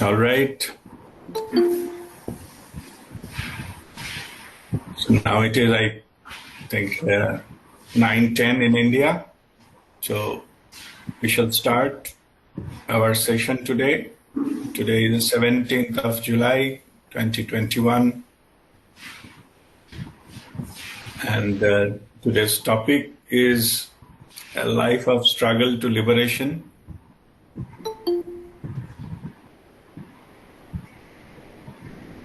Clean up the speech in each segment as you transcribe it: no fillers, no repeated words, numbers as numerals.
All right. So now it is, I think, 9:10 in India. So we shall start our session today. Today is the 17th of July, 2021. And today's topic is a life of struggle to liberation.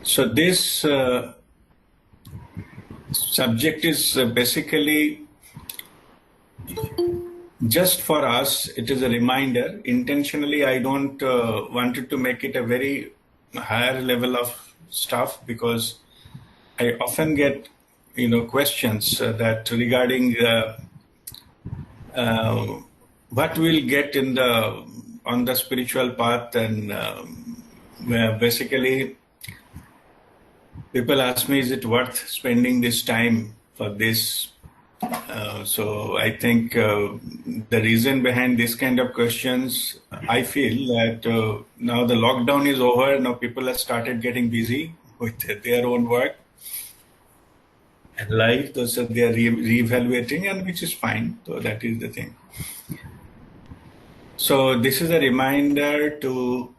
So this subject is basically just for us. It is a reminder. Intentionally, I don't wanted to make it a very higher level of stuff because I often get, questions that regarding what we'll get in on the spiritual path, and where basically people ask me, is it worth spending this time for this? So I think the reason behind this kind of questions, I feel that now the lockdown is over. Now people have started getting busy with their own work and life. So they are re-evaluating, and which is fine. So that is the thing. So this is a reminder to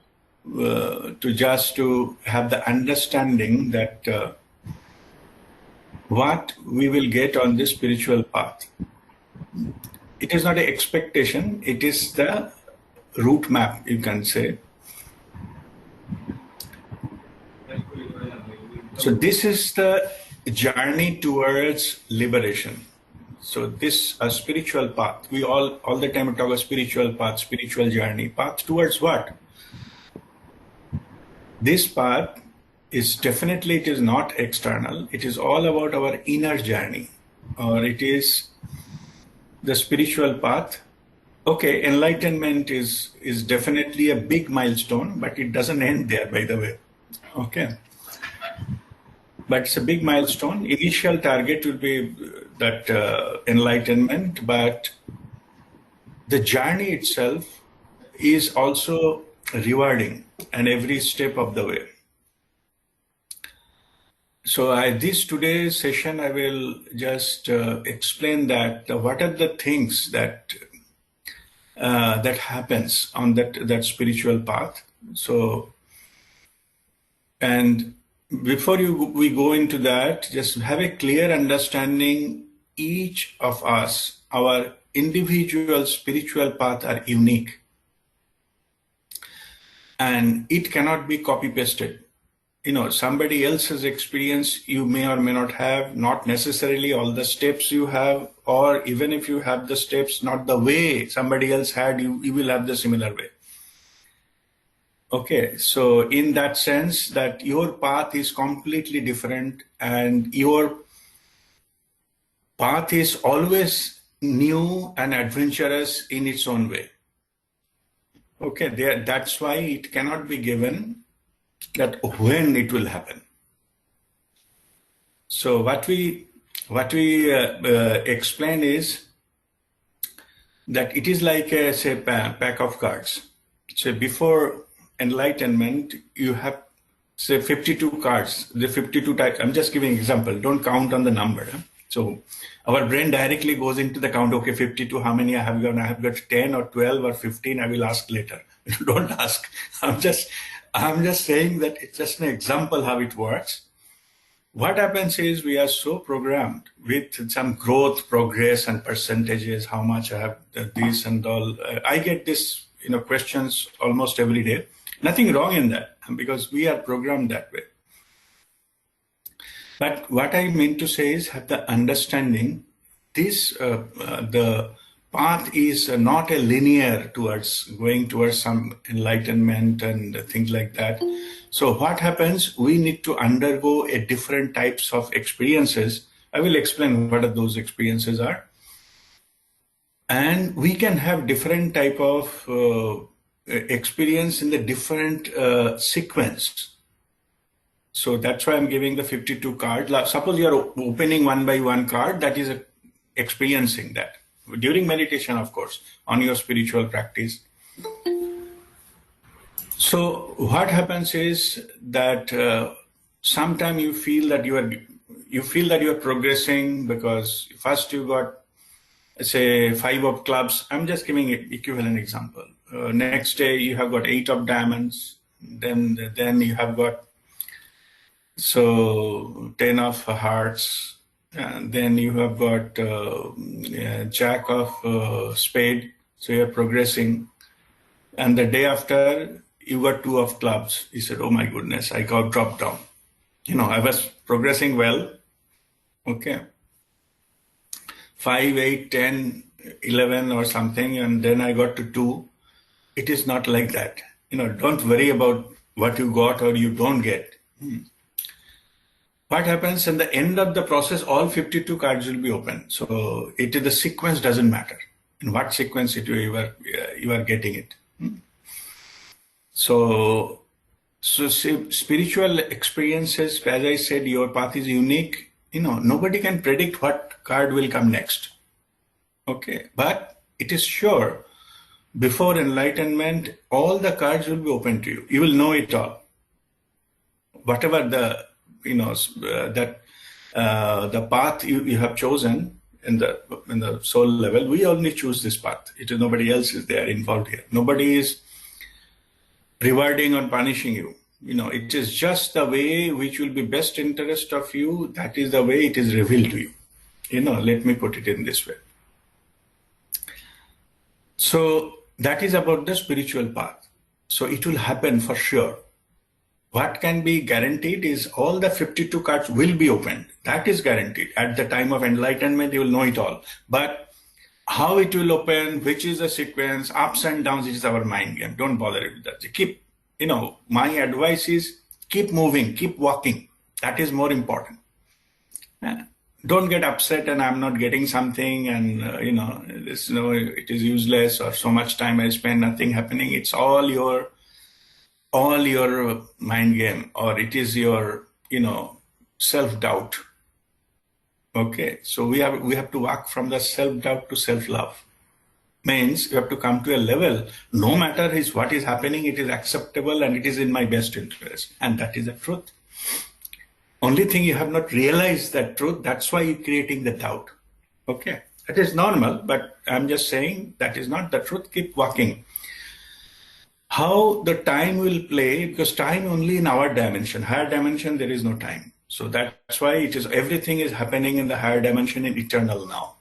just to have the understanding that what we will get on this spiritual path. It is not an expectation, it is the route map, you can say. So this is the journey towards liberation. So this a spiritual path. We all the time talk about spiritual path, spiritual journey. Path towards what? This path is definitely, it is not external. It is all about our inner journey, or it is the spiritual path. Okay, enlightenment is definitely a big milestone, but it doesn't end there, by the way. Okay. But it's a big milestone. Initial target will be that enlightenment, but the journey itself is also rewarding, and every step of the way. So this today's session, I will just explain that what are the things that that happens on that spiritual path. So, and before we go into that, just have a clear understanding. Each of us, our individual spiritual path are unique, and it cannot be copy pasted. Somebody else's experience you may or may not have, not necessarily all the steps you have, or even if you have the steps, not the way somebody else had, you will have the similar way. Okay, so in that sense, that your path is completely different, and your path is always new and adventurous in its own way. Okay, that's why it cannot be given that when it will happen. So what we explain is that it is like a pack of cards. So before enlightenment, you have say 52 cards, the 52 types. I'm just giving example. Don't count on the number. So our brain directly goes into the count. Okay, 52. How many I have got? I have got 10 or 12 or 15. I will ask later. Don't ask. I'm just saying that it's just an example how it works. What happens is we are so programmed with some growth, progress, and percentages. How much I have this and all. I get this, questions almost every day. Nothing wrong in that, because we are programmed that way. But what I mean to say is have the understanding. The path is not a linear going towards some enlightenment and things like that. So what happens, we need to undergo a different types of experiences. I will explain what those experiences are. And we can have different type of experience in the different sequence. So that's why I'm giving the 52 cards. Suppose you are opening one by one card, that is experiencing that. During meditation, of course, on your spiritual practice. So what happens is that sometime you feel that you are progressing because first you got, say, 5 of clubs. I'm just giving it equivalent example. Next day you have got 8 of diamonds. Then you have got 10 of hearts. And then you have got jack of spade. So you're progressing. And the day after you got 2 of clubs. You said, oh my goodness, I got dropped down. I was progressing well. Okay. 5, 8, 10, 11 or something, and then I got to 2. It is not like that. Don't worry about what you got or you don't get. What happens in the end of the process, all 52 cards will be open. So the sequence doesn't matter. In what sequence you are getting it. So spiritual experiences, as I said, your path is unique. Nobody can predict what card will come next. Okay, but it is sure, before enlightenment, all the cards will be open to you. You will know it all. Whatever the the path you have chosen in the soul level, we only choose this path. It is nobody else is there involved here. Nobody is rewarding or punishing you. It is just the way which will be best interest of you. That is the way it is revealed to you. Let me put it in this way. So that is about the spiritual path. So it will happen for sure. What can be guaranteed is all the 52 cards will be opened. That is guaranteed. At the time of enlightenment, you will know it all. But how it will open, which is the sequence, ups and downs, it is our mind game. Don't bother with that. My advice is keep moving, keep walking. That is more important. Don't get upset and I'm not getting something and, it is useless or so much time I spend, nothing happening. It's all your mind game, or it is your, self-doubt. Okay, so we have to walk from the self-doubt to self-love. Means you have to come to a level, no matter what is happening, it is acceptable and it is in my best interest. And that is the truth. Only thing you have not realized that truth, that's why you're creating the doubt. Okay, that is normal, but I'm just saying that is not the truth. Keep walking. How the time will play, because time only in our dimension, higher dimension, there is no time. So that's why everything is happening in the higher dimension in eternal now.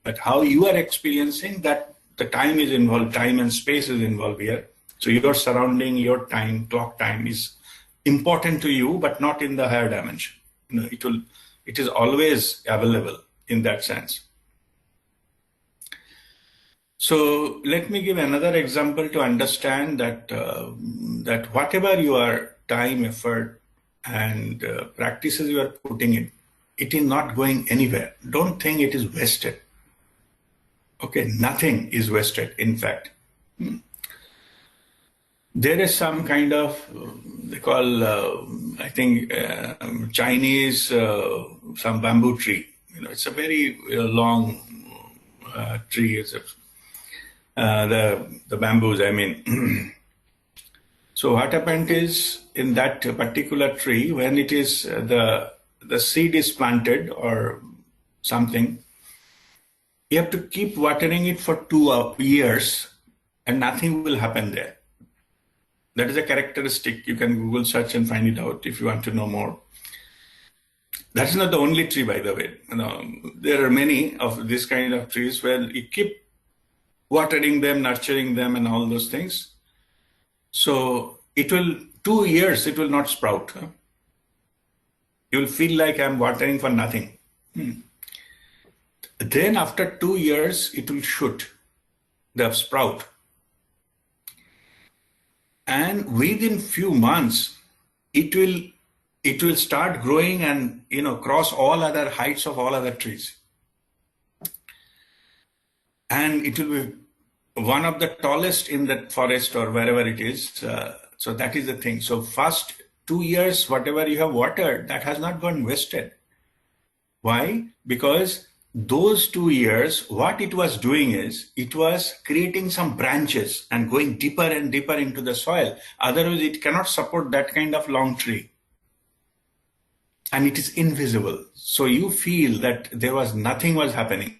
But how you are experiencing that, the time is involved, time and space is involved here. So your surrounding, your time, clock time is important to you, but not in the higher dimension. It is always available in that sense. So let me give another example to understand that that whatever your time, effort, and practices you are putting in, it is not going anywhere. Don't think it is wasted. Okay, nothing is wasted, in fact. There is some kind of, they call, I think, Chinese, some bamboo tree. It's a very long tree. It's the bamboos, I mean. So what happened is, in that particular tree, when it is, the seed is planted or something, you have to keep watering it for 2 years and nothing will happen there. That is a characteristic. You can Google search and find it out if you want to know more. That's not the only tree, by the way. There are many of this kind of trees where you keep watering them, nurturing them, and all those things. So 2 years, it will not sprout. You will feel like I'm watering for nothing. Then after 2 years, it will shoot the sprout. And within few months, it will start growing and cross all other heights of all other trees. And it will be one of the tallest in that forest or wherever it is. So that is the thing. So first 2 years, whatever you have watered, that has not gone wasted. Why? Because those 2 years, what it was doing is it was creating some branches and going deeper and deeper into the soil. Otherwise, it cannot support that kind of long tree. And it is invisible. So you feel that there was nothing was happening.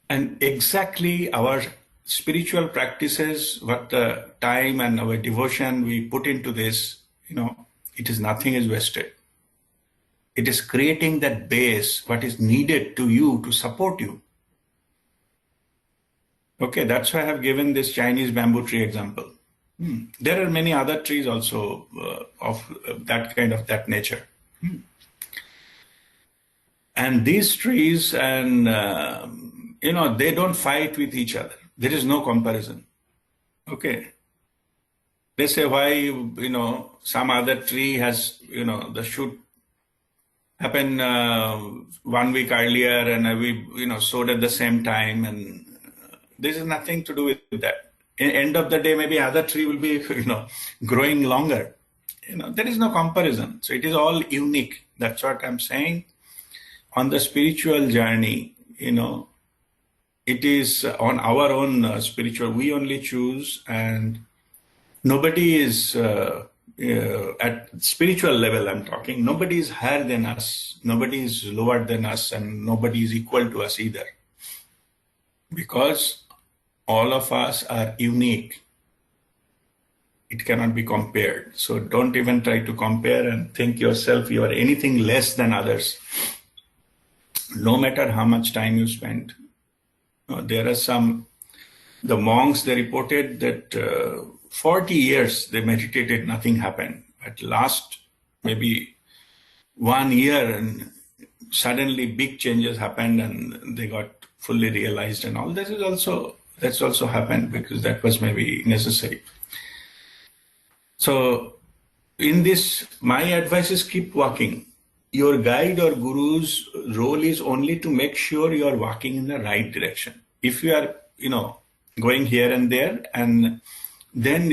And exactly our spiritual practices, what the time and our devotion we put into this, it is nothing is wasted. It is creating that base, what is needed to you to support you. Okay, that's why I have given this Chinese bamboo tree example. There are many other trees also of that kind of that nature. And these trees and, they don't fight with each other. There is no comparison. Okay. They say why, some other tree has, the shoot happened 1 week earlier and we, sowed at the same time. And this is nothing to do with that. In end of the day, maybe other tree will be, growing longer. There is no comparison. So it is all unique. That's what I'm saying. On the spiritual journey, it is on our own spiritual, we only choose, and nobody is at spiritual level, I'm talking, nobody is higher than us, nobody is lower than us, and nobody is equal to us either. Because all of us are unique. It cannot be compared. So don't even try to compare and think yourself you are anything less than others. No matter how much time you spend. There are the monks, they reported that 40 years they meditated, nothing happened. At last, maybe 1 year, and suddenly big changes happened and they got fully realized and all. That's also happened because that was maybe necessary. So in this, my advice is keep walking. Your guide or guru's role is only to make sure you are walking in the right direction. If you are, going here and there, and then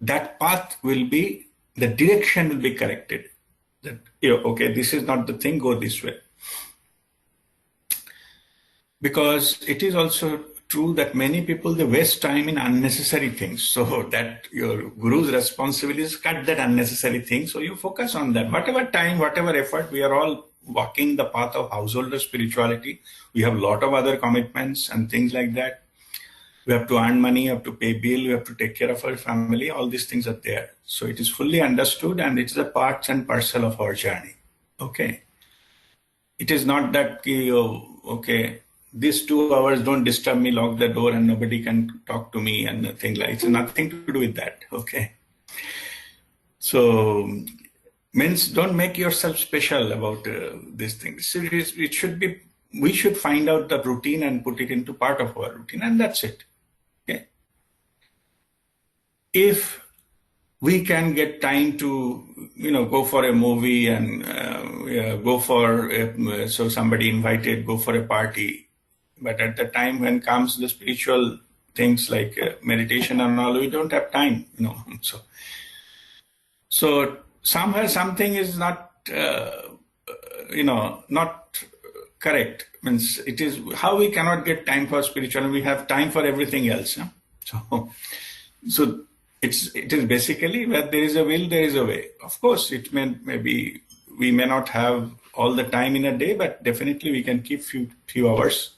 that path will be, the direction will be corrected. That, okay, this is not the thing, go this way. Because it is also true that many people, they waste time in unnecessary things. So that your guru's responsibility is cut that unnecessary thing. So you focus on that. Whatever time, whatever effort, we are all walking the path of householder spirituality. We have a lot of other commitments and things like that. We have to earn money, we have to pay bill, we have to take care of our family. All these things are there. So it is fully understood and it's a part and parcel of our journey. Okay. It is not that, okay, these 2 hours don't disturb me, lock the door and nobody can talk to me and nothing like. It's nothing to do with that. Okay. So means don't make yourself special about these things. It should be, we should find out the routine and put it into part of our routine, and that's it. Okay. If we can get time to, go for a movie and go for, so somebody invited, go for a party. But at the time when comes the spiritual things like meditation and all, we don't have time, So somehow something is not, not correct. Means it is how we cannot get time for spiritual and we have time for everything else. So it is basically where there is a will, there is a way. Of course, maybe we may not have all the time in a day, but definitely we can keep few hours.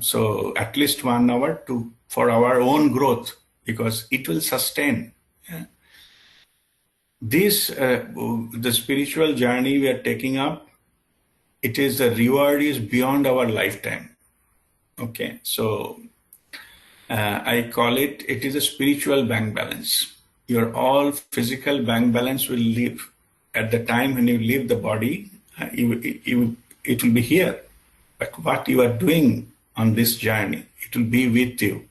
So at least 1 hour for our own growth, because it will sustain. Yeah. The spiritual journey we are taking up, the reward is beyond our lifetime. Okay, so I call it is a spiritual bank balance. Your all physical bank balance will leave at the time when you leave the body. It will be here, but what you are doing on this journey, it will be with you.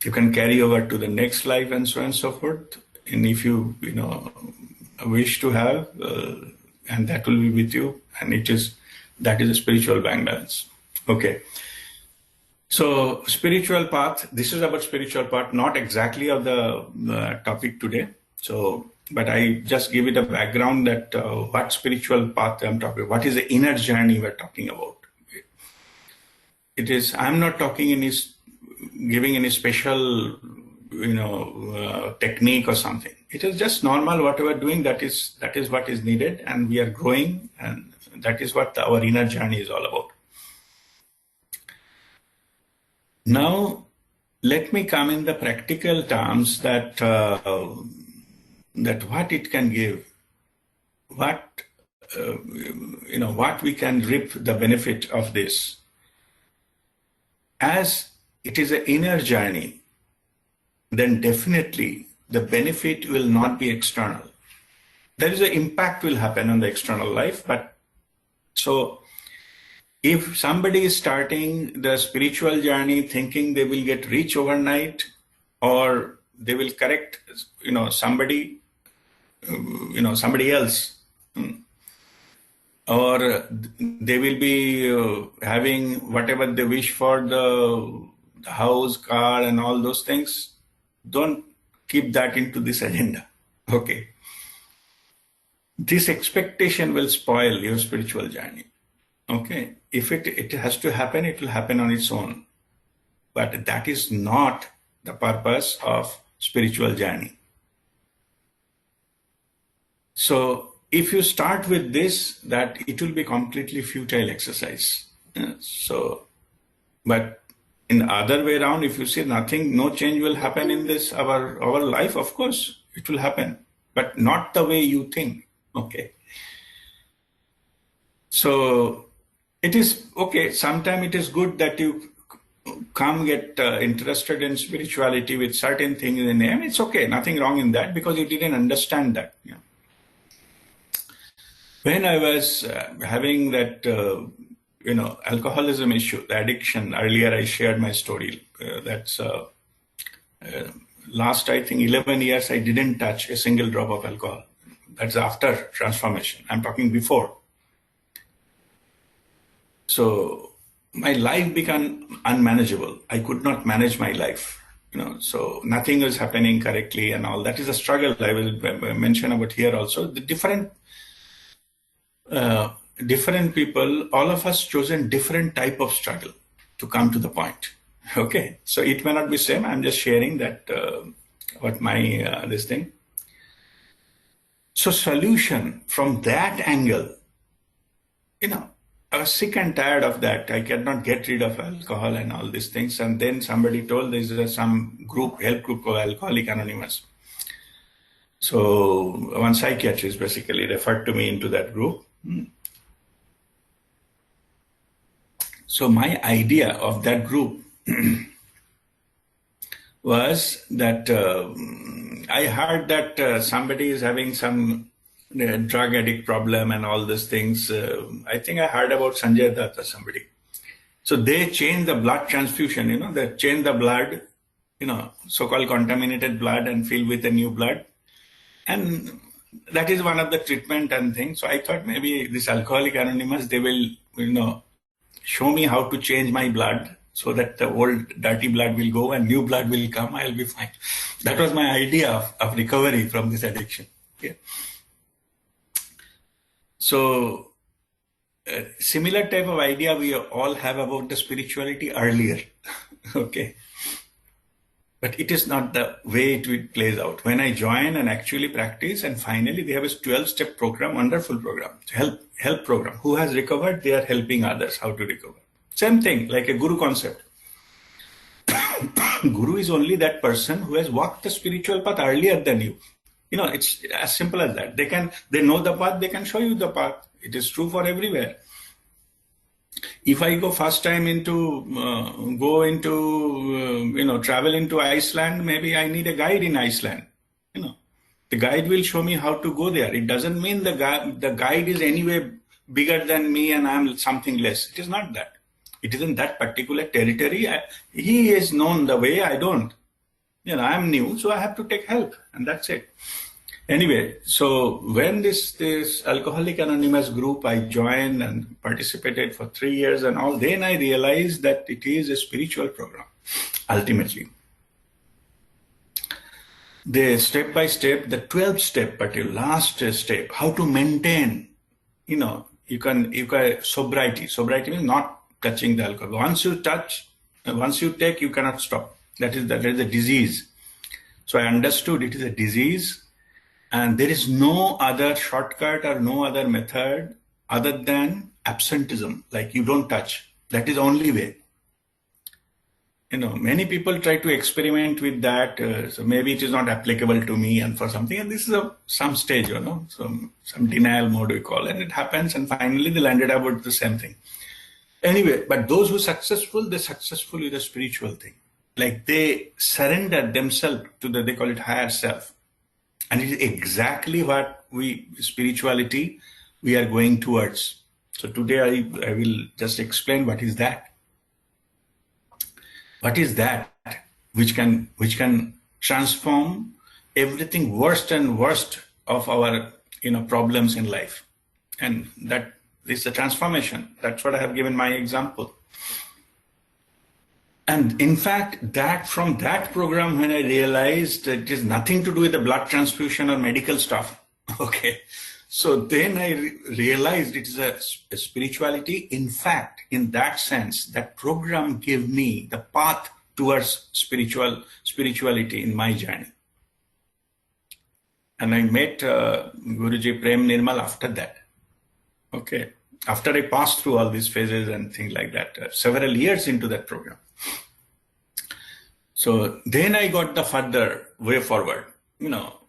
You can carry over to the next life and so on and so forth. And if you wish to have, and that will be with you, and that is a spiritual bank balance. Okay. So spiritual path, this is about spiritual path, not exactly of the topic today. So but I just give it a background that what spiritual path I'm talking about, what is the inner journey we're talking about. It is, I'm not talking any, giving any special, technique or something. It is just normal, what we're doing, that is what is needed, and we are growing, and that is what our inner journey is all about. Now, let me come in the practical terms that what it can give, what what we can reap the benefit of this. As it is an inner journey, then definitely the benefit will not be external. There is an impact will happen on the external life, but so if somebody is starting the spiritual journey thinking they will get rich overnight, or they will correct, somebody, somebody else, or they will be having whatever they wish for, the house, car, and all those things, don't keep that into this agenda. Okay. This expectation will spoil your spiritual journey. Okay. If it has to happen, it will happen on its own. But that is not the purpose of spiritual journey. So if you start with this, that it will be completely futile exercise. But in the other way around, if you say nothing, no change will happen in this, our life, of course, it will happen, but not the way you think. Okay. So it is, okay, sometimes it is good that you come get interested in spirituality with certain things in the name. It's okay, nothing wrong in that, because you didn't understand that. When I was having that, alcoholism issue, the addiction, earlier I shared my story. That's last, I think, 11 years, I didn't touch a single drop of alcohol. That's after transformation. I'm talking before. So my life became unmanageable. I could not manage my life. So nothing was happening correctly and all. That is a struggle I will mention about here also. The different people, all of us chosen different type of struggle to come to the point. Okay, so it may not be same. I'm just sharing that what my this thing. So solution from that angle, I was sick and tired of that. I cannot get rid of alcohol and all these things. And then somebody told there's some group, help group called Alcoholic Anonymous. So one psychiatrist basically referred to me into that group. So my idea of that group was that I heard that somebody is having some drug addict problem and all these things. I think I heard about Sanjay Dutt or somebody. So they change the blood transfusion, they change the blood, so-called contaminated blood, and fill with a new blood. And that is one of the treatment and things. So I thought maybe this Alcoholic Anonymous, they will, show me how to change my blood so that the old dirty blood will go and new blood will come. I'll be fine. That was my idea of recovery from this addiction. Okay. So similar type of idea we all have about the spirituality earlier. Okay. But it is not the way it plays out. When I join and actually practice, and finally we have a 12-step program, wonderful program, help program. Who has recovered, they are helping others how to recover. Same thing, like a guru concept. Guru is only that person who has walked the spiritual path earlier than you. It's as simple as that. They know the path, they can show you the path. It is true for everywhere. If I go first time travel into Iceland, maybe I need a guide in Iceland. The guide will show me how to go there. It doesn't mean the guide is anyway bigger than me and I'm something less. It is not that. It is in that particular territory. He is known the way, I don't. I'm new, so I have to take help, and that's it. Anyway, so when this Alcoholic Anonymous group, I joined and participated for 3 years and all, then I realized that it is a spiritual program, ultimately. the step by step, the 12th step, but your last step, how to maintain, you can sobriety. Sobriety means not touching the alcohol. Once you take, you cannot stop. That is a disease. So I understood it is a disease, and there is no other shortcut or no other method other than absenteeism. Like you don't touch. That is the only way. Many people try to experiment with that. So maybe it is not applicable to me and for something. And this is some stage, some denial mode we call, and it happens. And finally, they landed up with the same thing. Anyway, but those who are successful, they're successful with a spiritual thing. Like they surrender themselves to they call it higher self. And it is exactly what spirituality, we are going towards. So today I will just explain what is that. What is that which can transform everything worst and worst of our problems in life, and that is the transformation. That's what I have given my example. And in fact, that from that program, when I realized that it is nothing to do with the blood transfusion or medical stuff, okay. So then I realized it is a spirituality. In fact, in that sense, that program gave me the path towards spirituality in my journey. And I met Guruji Prem Nirmal after that. Okay. After I passed through all these phases and things like that, several years into that program. So then I got the further way forward,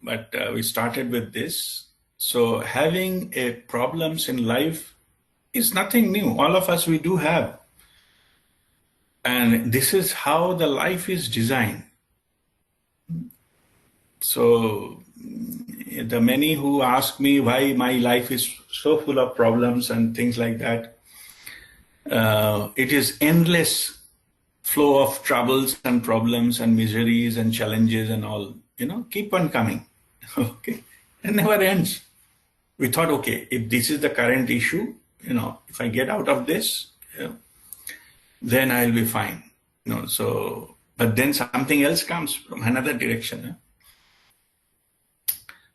but we started with this. So having problems in life is nothing new. All of us, we do have. And this is how the life is designed. So the many who ask me why my life is so full of problems and things like that, it is endless flow of troubles and problems and miseries and challenges and all, keep on coming. Okay. It never ends. We thought, okay, if this is the current issue, if I get out of this, then I'll be fine. But then something else comes from another direction.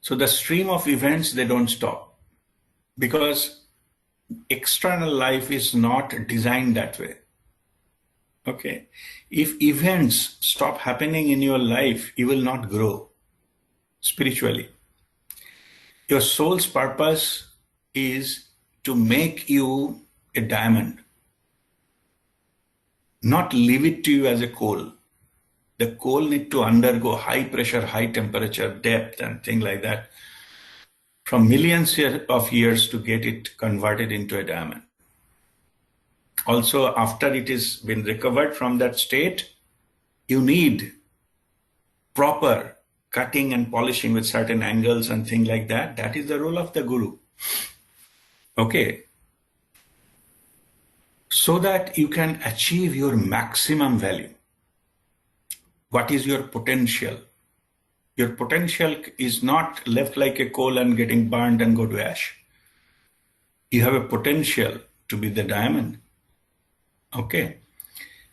So the stream of events, they don't stop, because external life is not designed that way. Okay. If events stop happening in your life, you will not grow spiritually. Your soul's purpose is to make you a diamond, not leave it to you as a coal. The coal need to undergo high pressure, high temperature, depth, and things like that from millions of years to get it converted into a diamond. Also, after it has been recovered from that state, you need proper cutting and polishing with certain angles and things like that. That is the role of the guru. Okay. So that you can achieve your maximum value. What is your potential? Your potential is not left like a coal and getting burned and go to ash. You have a potential to be the diamond. Okay.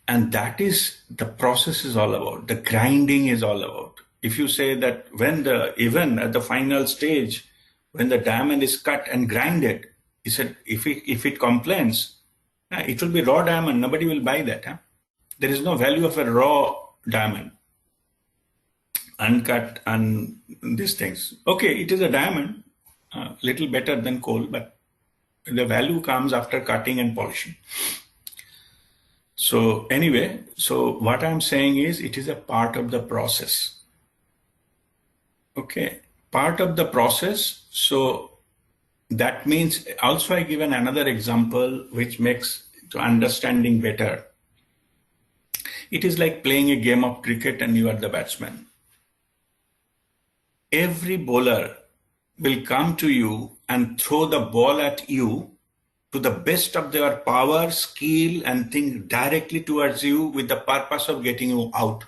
And that is the process is all about. The grinding is all about. If you say that even at the final stage, when the diamond is cut and grinded, he said, if it complains, it will be raw diamond. Nobody will buy that. Huh? There is no value of a raw diamond, uncut and these things. Okay, it is a diamond, little better than coal, but the value comes after cutting and polishing. So anyway, so what I'm saying is it is a part of the process. Okay, part of the process. So that means also I given another example which makes to understanding better. It is like playing a game of cricket and you are the batsman. Every bowler will come to you and throw the ball at you to the best of their power, skill, and think directly towards you with the purpose of getting you out.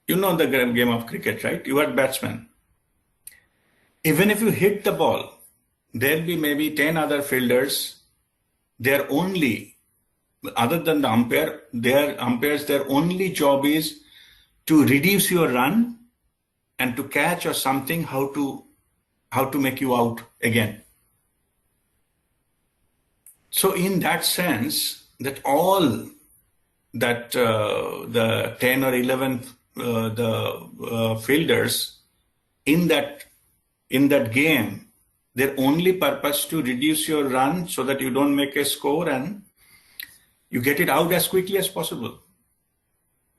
You know the game of cricket, right? You are batsman. Even if you hit the ball, there'll be maybe 10 other fielders. They're only, other than the umpire, their only job is to reduce your run and to catch or something, how to make you out again. So in that sense, that all that the 10 or 11 fielders in that game, their only purpose to reduce your run so that you don't make a score and you get it out as quickly as possible.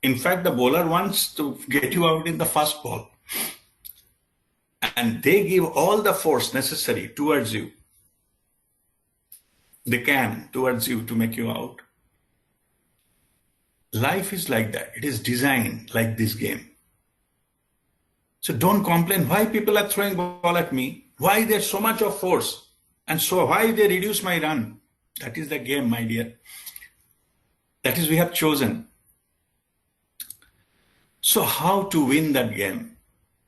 In fact, the bowler wants to get you out in the first ball, and they give all the force necessary towards you. They can towards you to make you out. Life is like that. It is designed like this game. So don't complain why people are throwing ball at me, why there's so much of force, and so why they reduce my run. That is the game, my dear. That is we have chosen. So how to win that game?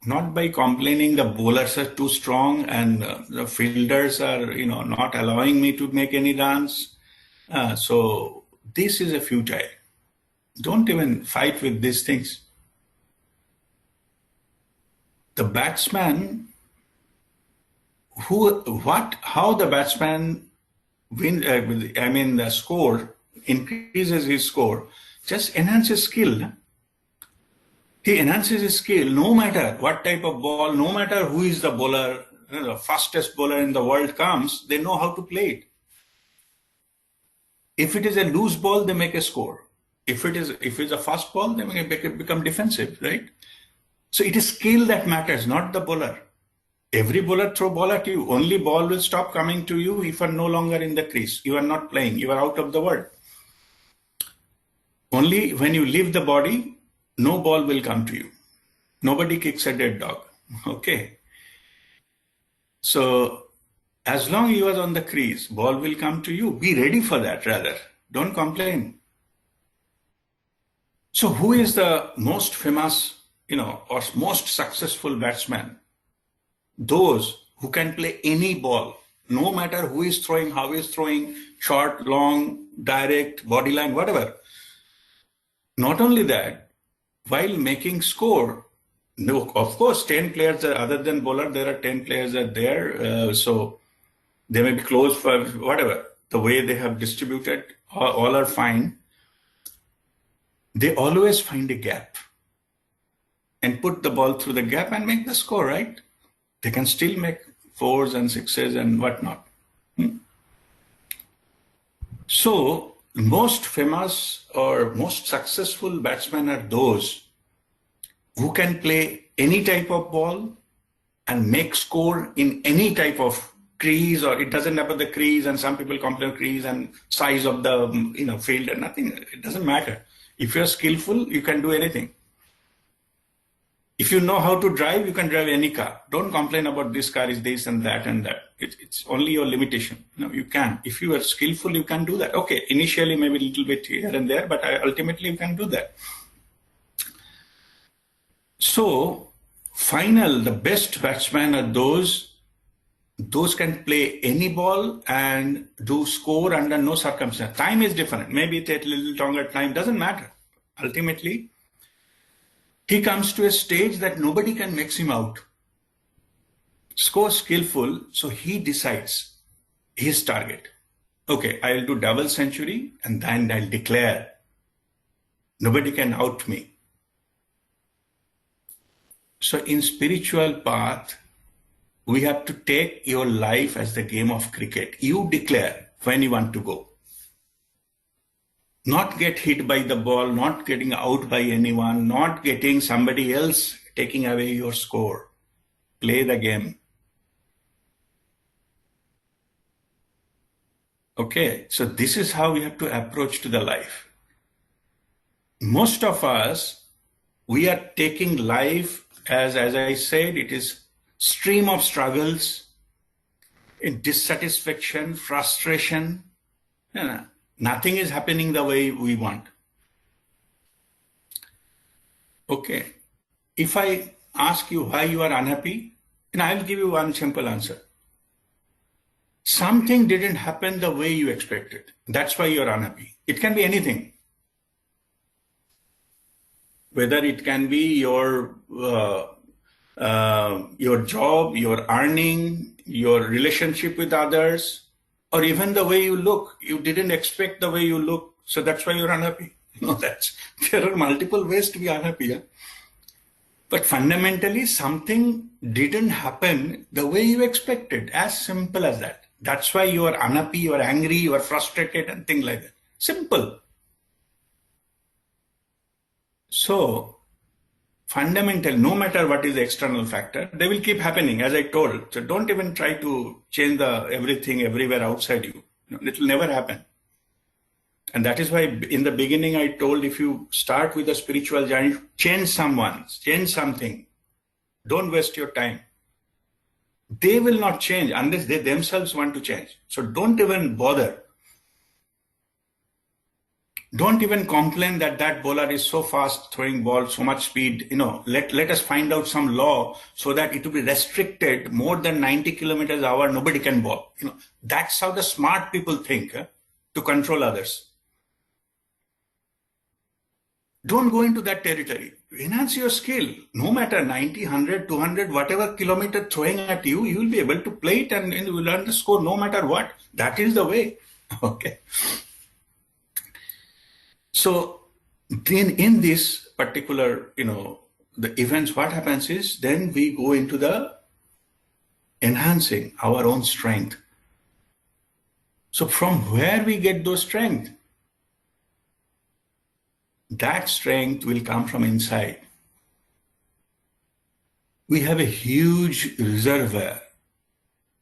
Not by complaining the bowlers are too strong and the fielders are, not allowing me to make any runs. So this is a futile. Don't even fight with these things. The batsman, how the batsman the score increases his score, just enhances skill. He enhances his skill no matter what type of ball, no matter who is the bowler, the fastest bowler in the world comes, they know how to play it. If it is a loose ball, they make a score. If it's a fast ball, they make it become defensive, right? So it is skill that matters, not the bowler. Every bowler throw ball at you. Only ball will stop coming to you if you are no longer in the crease. You are not playing. You are out of the world. Only when you leave the body, no ball will come to you. Nobody kicks a dead dog. Okay. So as long as you are on the crease, ball will come to you. Be ready for that rather. Don't complain. So who is the most famous, or most successful batsman? Those who can play any ball, no matter who is throwing, how he is throwing, short, long, direct, body line, whatever. Not only that, while making score, no, of course, 10 players other than bowler, there are 10 players are there. So they may be close for whatever. The way they have distributed, all are fine. They always find a gap and put the ball through the gap and make the score, right? They can still make 4s and 6s and whatnot. So most famous or most successful batsmen are those who can play any type of ball and make score in any type of crease, or it doesn't matter the crease, and some people complain crease and size of the field and nothing. It doesn't matter. If you're skillful, you can do anything. If you know how to drive, you can drive any car. Don't complain about this car is this and that and that. It's only your limitation. You can. If you are skillful, you can do that. Okay, initially maybe a little bit here and there, but ultimately you can do that. So, the best batsmen are those can play any ball and do score under no circumstance. Time is different. Maybe it takes a little longer time. Doesn't matter. Ultimately, he comes to a stage that nobody can mix him out. Score skillful, so he decides his target. Okay, I'll do double century and then I'll declare. Nobody can out me. So in spiritual path, we have to take your life as the game of cricket. You declare when you want to go. Not get hit by the ball, not getting out by anyone, not getting somebody else taking away your score. Play the game. Okay, so this is how we have to approach to the life. Most of us, we are taking life as I said, it is stream of struggles, in dissatisfaction, frustration. Nothing is happening the way we want. Okay, if I ask you why you are unhappy, and I will give you one simple answer. Something didn't happen the way you expected. That's why you're unhappy. It can be anything. Whether it can be your your job, your earning, your relationship with others, or even the way you look. You didn't expect the way you look, so that's why you're unhappy. There are multiple ways to be unhappy. Yeah? But fundamentally, something didn't happen the way you expected. As simple as that. That's why you are unhappy, you are angry, you are frustrated, and things like that. Simple. So, fundamental, no matter what is the external factor, they will keep happening, as I told. So don't even try to change the everything everywhere outside you. It will never happen. And that is why in the beginning I told, if you start with a spiritual journey, change someone, change something. Don't waste your time. They will not change unless they themselves want to change. So don't even bother. Don't even complain that that bowler is so fast throwing ball, so much speed. Let us find out some law so that it will be restricted more than 90 kilometers an hour. Nobody can bowl. That's how the smart people think, to control others. Don't go into that territory. Enhance your skill. No matter 90, 100, 200, whatever kilometer throwing at you, you will be able to play it and you will learn the score no matter what. That is the way. Okay. So then in this particular, the events, what happens is then we go into the enhancing our own strength. So from where we get those strength? That strength will come from inside. We have a huge reservoir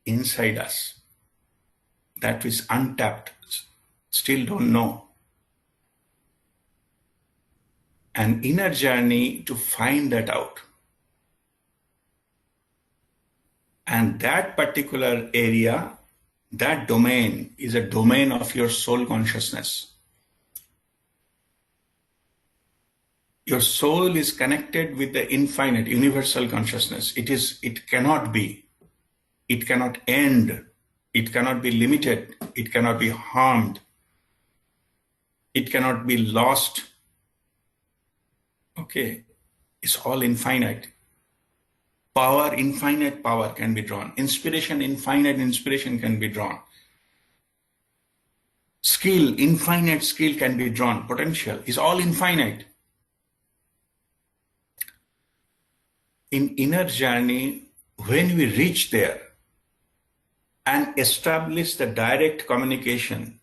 inside us that is untapped, still don't know. An inner journey to find that out. And that particular area, that domain is a domain of your soul consciousness. Your soul is connected with the infinite, universal consciousness. It cannot be. It cannot end. It cannot be limited. It cannot be harmed. It cannot be lost. Okay. It's all infinite. Power, infinite power can be drawn. Inspiration, infinite inspiration can be drawn. Skill, infinite skill can be drawn. Potential is all infinite. In inner journey, when we reach there and establish the direct communication,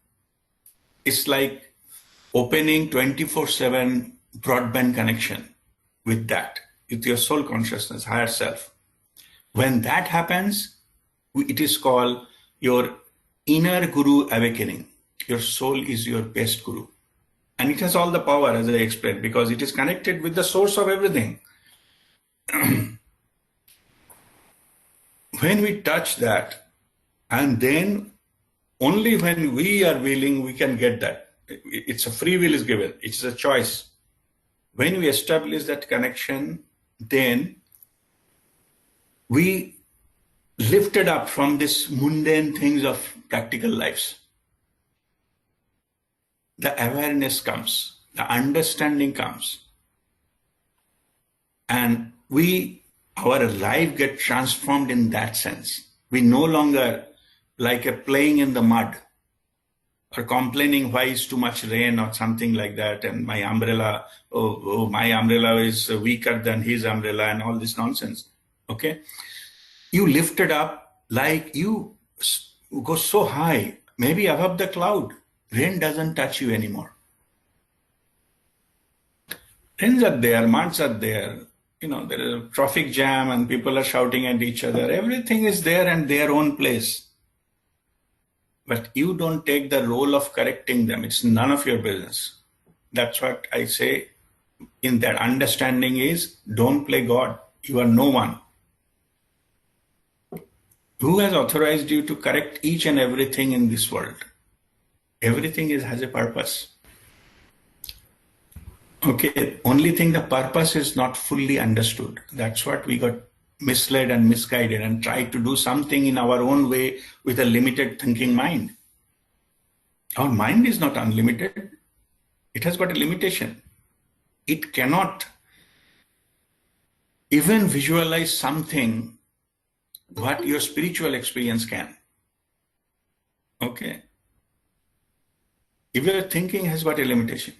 it's like opening 24/7 broadband connection with that, with your soul consciousness, higher self. When that happens, it is called your inner guru awakening. Your soul is your best guru. And it has all the power, as I explained, because it is connected with the source of everything. When we touch that, and then only when we are willing, we can get that. It's a free will is given. It's a choice. When we establish that connection, then we lifted up from this mundane things of practical lives. The awareness comes, the understanding comes, and our life gets transformed in that sense. We no longer like a playing in the mud or complaining why is too much rain or something like that, and my umbrella, my umbrella is weaker than his umbrella and all this nonsense. Okay, you lifted up like you go so high, maybe above the cloud. Rain doesn't touch you anymore. Rains are there, muds are there. There is a traffic jam and people are shouting at each other. Everything is there and their own place. But you don't take the role of correcting them. It's none of your business. That's what I say in that understanding is, don't play God. You are no one. Who has authorized you to correct each and everything in this world? Everything has a purpose. Okay, only thing, the purpose is not fully understood. That's what we got misled and misguided and tried to do something in our own way with a limited thinking mind. Our mind is not unlimited. It has got a limitation. It cannot even visualize something what your spiritual experience can. Okay. If your thinking has got a limitation.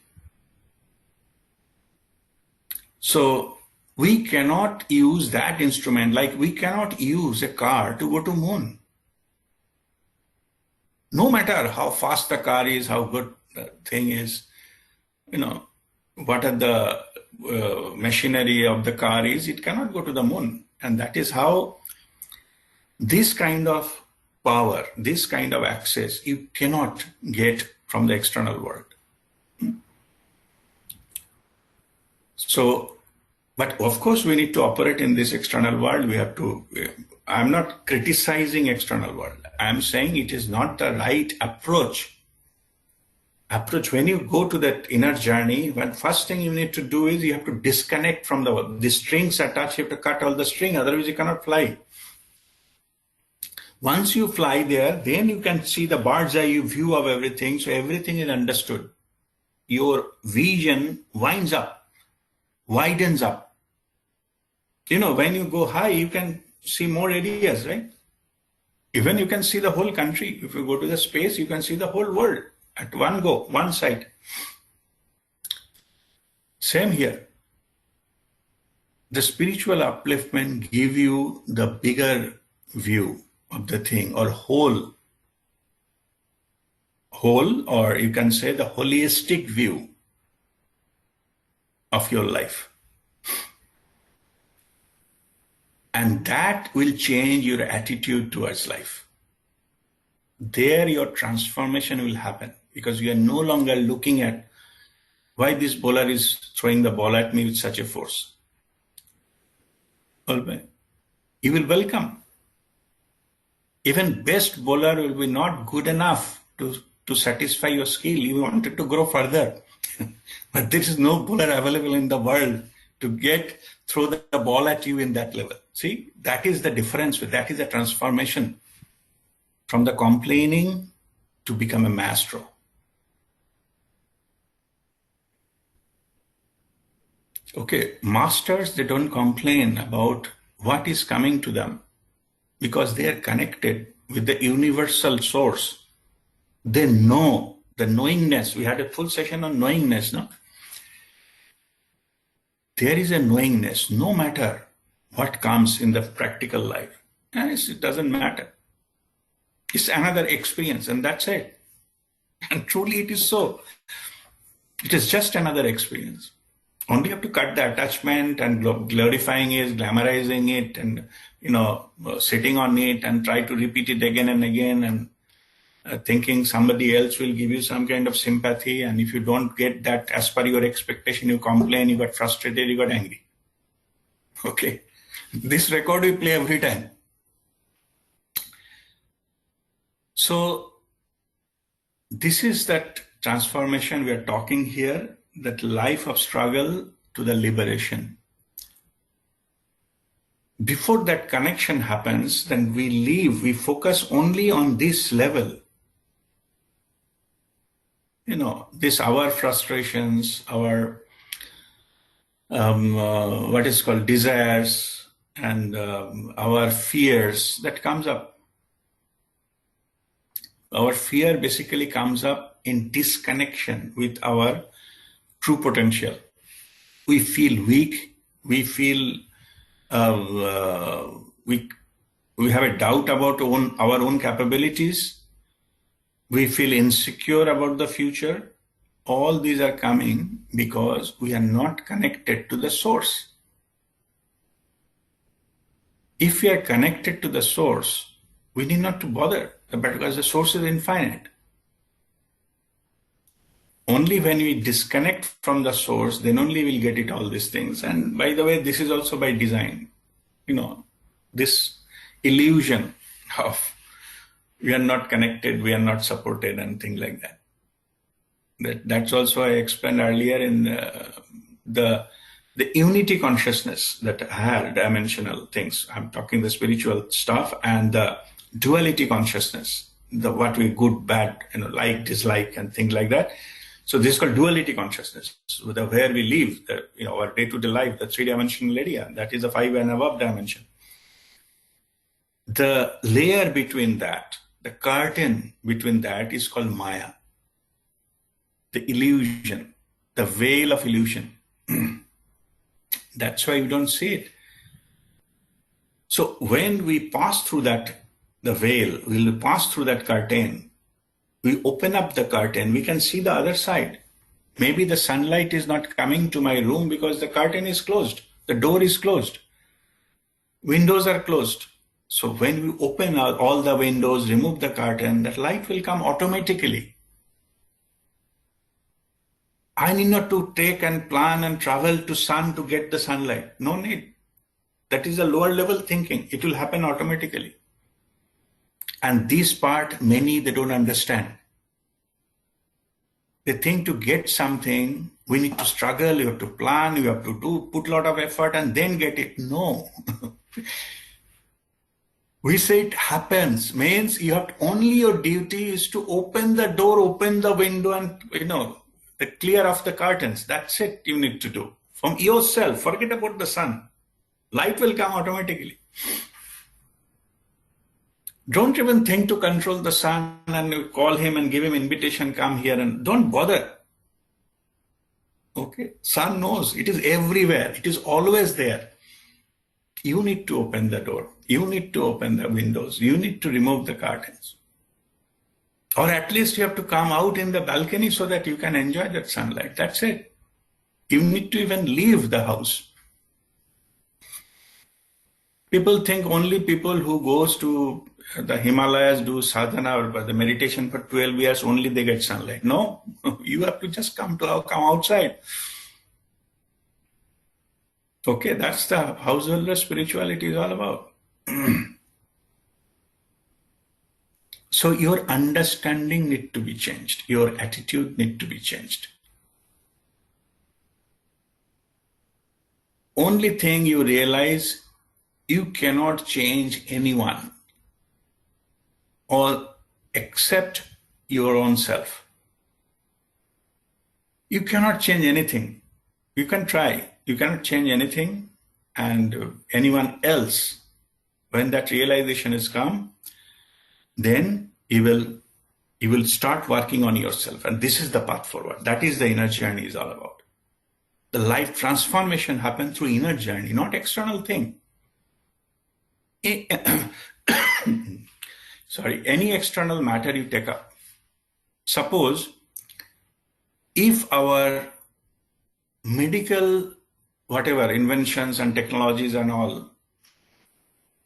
So we cannot use that instrument, like we cannot use a car to go to moon. No matter how fast the car is, how good the thing is, what are the machinery of the car is, it cannot go to the moon. And that is how this kind of power, this kind of access, you cannot get from the external world. So, but of course we need to operate in this external world. We have to, I'm not criticizing external world. I'm saying it is not the right approach. When you go to that inner journey, when first thing you need to do is you have to disconnect from the strings attached. You have to cut all the string, otherwise you cannot fly. Once you fly there, then you can see the bird's eye view of everything. So everything is understood. Your vision widens up. When you go high, you can see more areas, right? Even you can see the whole country. If you go to the space, you can see the whole world at one go, one side. Same here. The spiritual upliftment give you the bigger view of the thing, or whole, or you can say the holistic view of your life. And that will change your attitude towards life. There your transformation will happen, because you are no longer looking at why this bowler is throwing the ball at me with such a force. You will welcome. Even best bowler will be not good enough to satisfy your skill. You wanted to grow further. But there is no bowler available in the world to throw the ball at you in that level. See, that is the difference. That is the transformation from the complaining to become a maestro. Okay, masters, they don't complain about what is coming to them because they are connected with the universal source. They know the knowingness. We had a full session on knowingness, no? There is a knowingness, no matter what comes in the practical life. It doesn't matter. It's another experience, and that's it. And truly it is so. It is just another experience. Only have to cut the attachment and glorifying it, glamorizing it, and sitting on it and try to repeat it again and again, and thinking somebody else will give you some kind of sympathy. And if you don't get that as per your expectation, you complain, you got frustrated, you got angry. Okay. This record we play every time. So this is that transformation we are talking here, that life of struggle to the liberation. Before that connection happens, then we focus only on this level. Our frustrations, our what is called desires, and our fears that comes up. Our fear basically comes up in disconnection with our true potential. We feel weak. We feel we have a doubt about our own capabilities. We feel insecure about the future. All these are coming because we are not connected to the source. If we are connected to the source, we need not to bother, because the source is infinite. Only when we disconnect from the source, then only we'll get it, all these things. And by the way, this is also by design. This illusion of we are not connected, we are not supported, and things like that. That's also I explained earlier in the unity consciousness, that higher dimensional things. I'm talking the spiritual stuff, and the duality consciousness, the what we good, bad, like, dislike, and things like that. So this is called duality consciousness, where we live, our day-to-day life, the three-dimensional area, that is the 5 and above dimension. The layer between that, the curtain between that is called Maya, the illusion, the veil of illusion. That's why we don't see it. So when we pass through that, the veil, we'll pass through that curtain, we open up the curtain, we can see the other side. Maybe the sunlight is not coming to my room because the curtain is closed, the door is closed, windows are closed. So when we open all the windows, remove the curtain, that light will come automatically. I need not to take and plan and travel to sun to get the sunlight. No need. That is a lower level thinking. It will happen automatically. And this part, many, they don't understand. They think to get something, we need to struggle, you have to plan, you have to put a lot of effort and then get it. No. We say it happens, means you have only your duty is to open the door, open the window and, clear off the curtains. That's it you need to do. From yourself, forget about the sun. Light will come automatically. Don't even think to control the sun and call him and give him invitation, come here, and don't bother. Okay, sun knows, it is everywhere. It is always there. You need to open the door. You need to open the windows. You need to remove the curtains. Or at least you have to come out in the balcony so that you can enjoy that sunlight. That's it. You need to even leave the house. People think only people who goes to the Himalayas do sadhana or the meditation for 12 years, only they get sunlight. No, you have to just come outside. Okay, that's the householder spirituality is all about. So your understanding need to be changed. Your attitude need to be changed. Only thing you realize, you cannot change anyone or except your own self. You cannot change anything. You can try. You cannot change anything, and anyone else. When that realization is come, then you will start working on yourself, and this is the path forward. That is the inner journey is all about. The life transformation happens through inner journey, not external thing. Sorry, any external matter you take up. Suppose if our medical whatever inventions and technologies and all,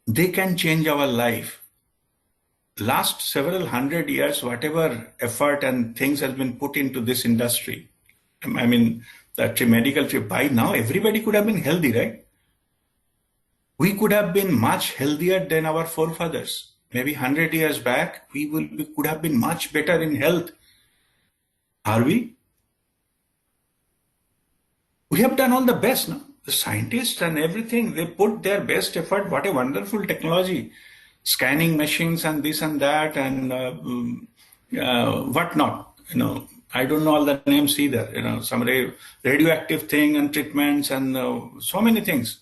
they can change our life. Last several hundred years, whatever effort and things has been put into this industry, I mean, that medical trip, by now everybody could have been healthy, right? We could have been much healthier than our forefathers. Maybe 100 years back, we could have been much better in health. Are we? We have done all the best, no? The scientists and everything, they put their best effort. What a wonderful technology. Scanning machines and this and that and whatnot. I don't know all the names either. Some radioactive thing and treatments and so many things.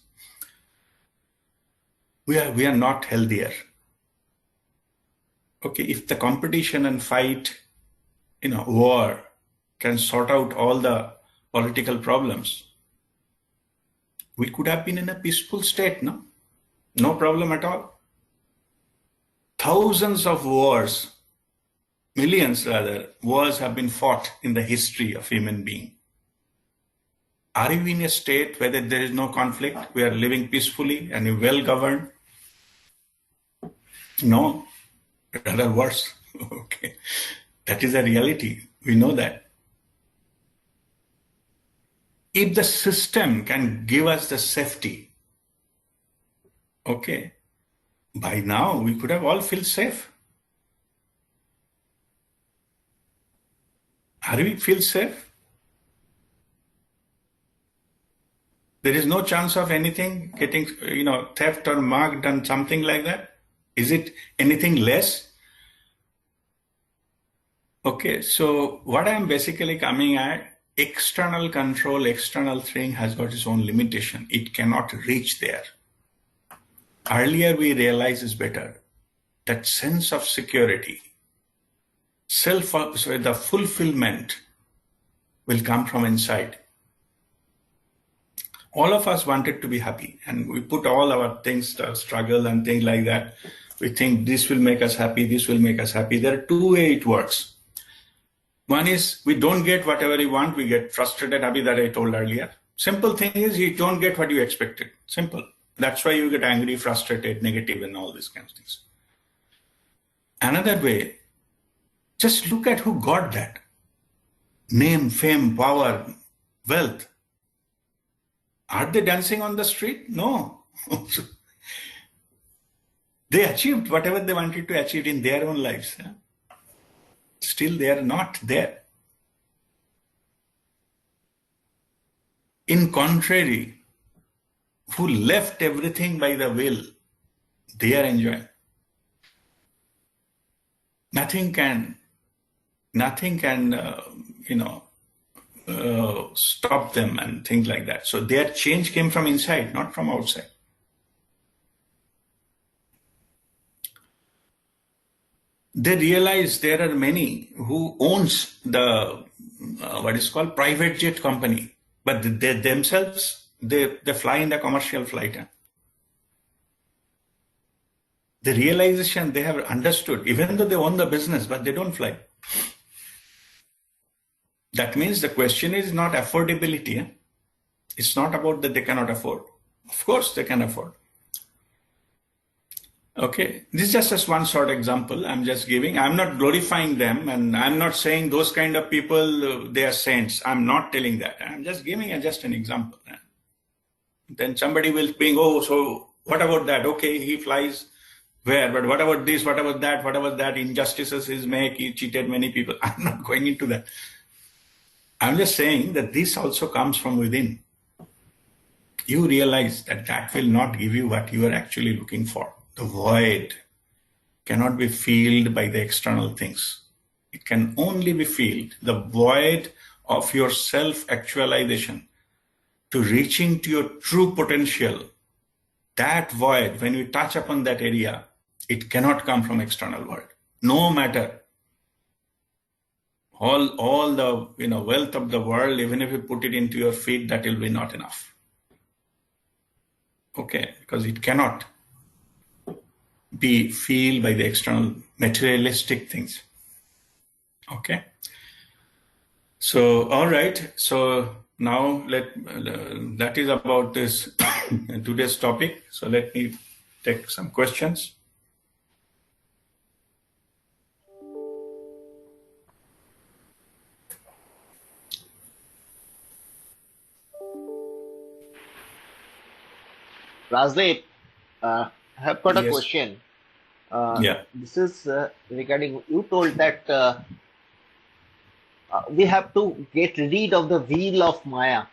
We are not healthier. Okay, if the competition and fight, war can sort out all the political problems, we could have been in a peaceful state, no? No problem at all. Thousands of wars, millions rather, wars have been fought in the history of human being. Are we in a state where there is no conflict? We are living peacefully and well governed? No, rather worse. Okay, that is a reality. We know that. If the system can give us the safety, okay, by now we could have all feel safe. Are we feel safe? There is no chance of anything getting, theft or mugged and something like that. Is it anything less? Okay, so what I'm basically coming at, external control, external thing has got its own limitation. It cannot reach there. Earlier we realize is better. That sense of security, the fulfillment will come from inside. All of us wanted to be happy, and we put all our things, struggle and things like that. We think this will make us happy, this will make us happy. There are two ways it works. One is we don't get whatever we want, we get frustrated, happy, that I told earlier. Simple thing is you don't get what you expected. Simple. That's why you get angry, frustrated, negative, and all these kinds of things. Another way, just look at who got that. Name, fame, power, wealth. Are they dancing on the street? No. They achieved whatever they wanted to achieve in their own lives. Still, they are not there. In contrary, who left everything by the will, they are enjoying. Nothing can, stop them and things like that. So their change came from inside, not from outside. They realize there are many who owns the what is called private jet company, but they themselves they fly in the commercial flight. The realization they have understood, even though they own the business, but they don't fly. That means the question is not affordability. It's not about that they cannot afford. Of course they can afford. Okay, this is just as one short example I'm just giving. I'm not glorifying them, and I'm not saying those kind of people, they are saints. I'm not telling that. I'm just giving just an example. Then somebody will think, oh, so what about that? Okay, he flies where, but what about this, what about that, injustices he make, he cheated many people. I'm not going into that. I'm just saying that this also comes from within. You realize that that will not give you what you are actually looking for. The void cannot be filled by the external things. It can only be filled, the void of your self-actualization to reaching to your true potential. That void, when you touch upon that area, it cannot come from external world. No matter all the wealth of the world, even if you put it into your feet, that will be not enough. Okay, because it cannot be filled by the external materialistic things. Okay. So, all right. So now that is about this today's topic. So let me take some questions. Rajdeep, I have got a Yes. question. Yeah. This is regarding you told that we have to get rid of the wheel of Maya.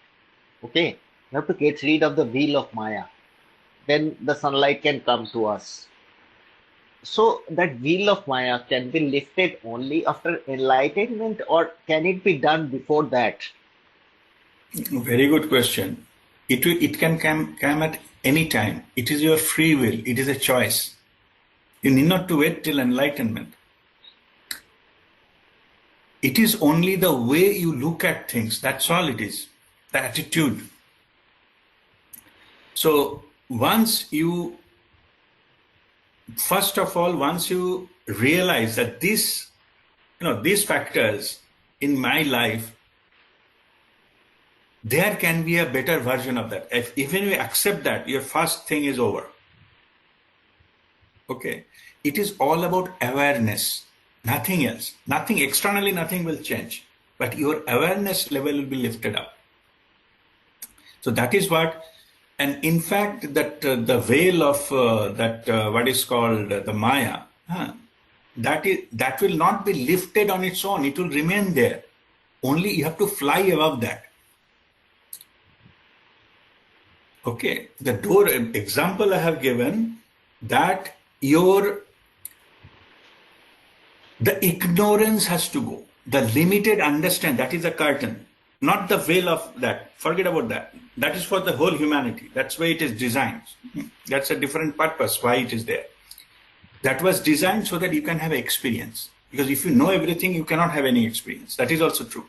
Okay, we have to get rid of the wheel of Maya. Then the sunlight can come to us. So that wheel of Maya can be lifted only after enlightenment, or can it be done before that? Very good question. It can come at any time. It is your free will. It is a choice. You need not to wait till enlightenment. It is only the way you look at things. That's all it is. The attitude. So first of all, once you realize that these factors in my life, there can be a better version of that. If even you accept that, your first thing is over. Okay. It is all about awareness. Nothing else. Nothing externally, nothing will change. But your awareness level will be lifted up. So that is what, and in fact, that the veil of what is called the Maya, that will not be lifted on its own. It will remain there. Only you have to fly above that. Okay, the door example I have given, that your The ignorance has to go. The limited understand, that is a curtain, not the veil of that. Forget about that. That is for the whole humanity. That's why it is designed. That's a different purpose why it is there. That was designed so that you can have experience. Because if you know everything, you cannot have any experience. That is also true.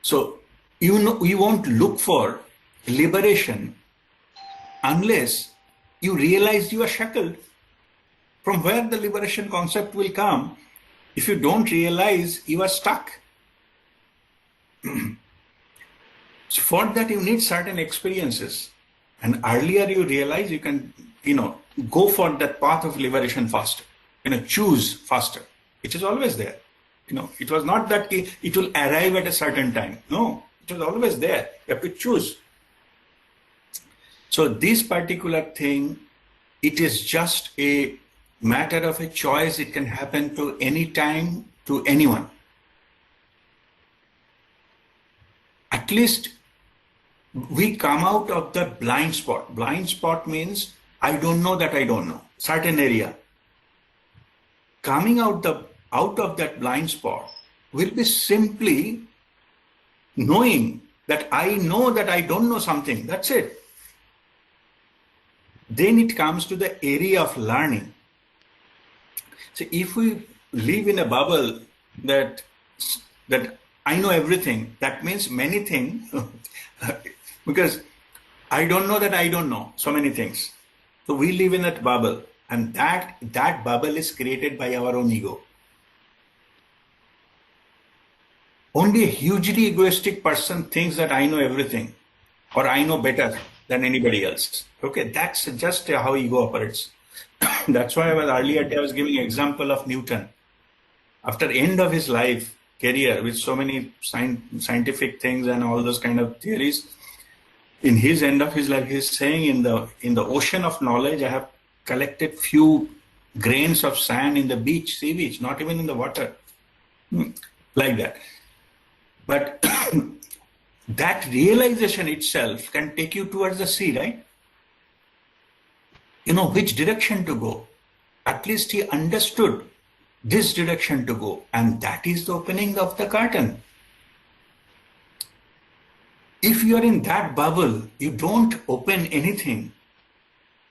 So you won't look for liberation unless you realize you are shackled. From where the liberation concept will come, if you don't realize you are stuck. So for that, you need certain experiences. And earlier you realize you can, go for that path of liberation faster, choose faster. It is always there. It was not that it will arrive at a certain time. No, it was always there. You have to choose. So this particular thing, it is just a matter of a choice. It can happen to any time, to anyone. At least we come out of the blind spot. Blind spot means I don't know that I don't know, certain area. Coming out of that blind spot will be simply knowing that I know that I don't know something. That's it. Then it comes to the area of learning. So if we live in a bubble that I know everything, that means many things, because I don't know that I don't know so many things. So we live in that bubble, and that bubble is created by our own ego. Only a hugely egoistic person thinks that I know everything, or I know better than anybody else. Okay, that's just how ego operates. That's why earlier I was giving an example of Newton. After end of his life career with so many scientific things and all those kind of theories, in his end of his life, he's saying in the ocean of knowledge, I have collected few grains of sand in the sea beach, not even in the water, like that. But that realization itself can take you towards the sea, right? You know which direction to go. At least he understood this direction to go, and that is the opening of the curtain. If you are in that bubble, you don't open anything.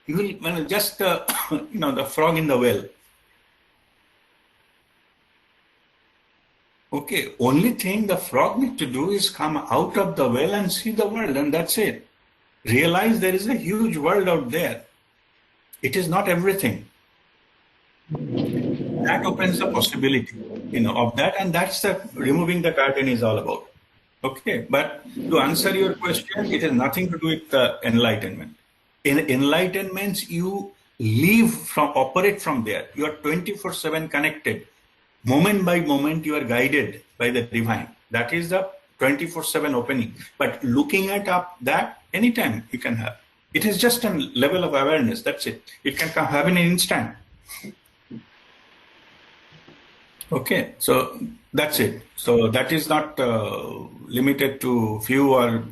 You will just the frog in the well. Okay, only thing the frog needs to do is come out of the well and see the world, and that's it. Realize there is a huge world out there. It is not everything. That opens the possibility, of that, and that's the removing the curtain is all about. Okay, but to answer your question, it has nothing to do with enlightenment. In enlightenment, you operate from there. You are 24/7 connected. Moment by moment, you are guided by the divine. That is the 24/7 opening. But looking at that, anytime you can have. It is just a level of awareness. That's it. It can happen in an instant. Okay, so that's it. So that is not limited to few, or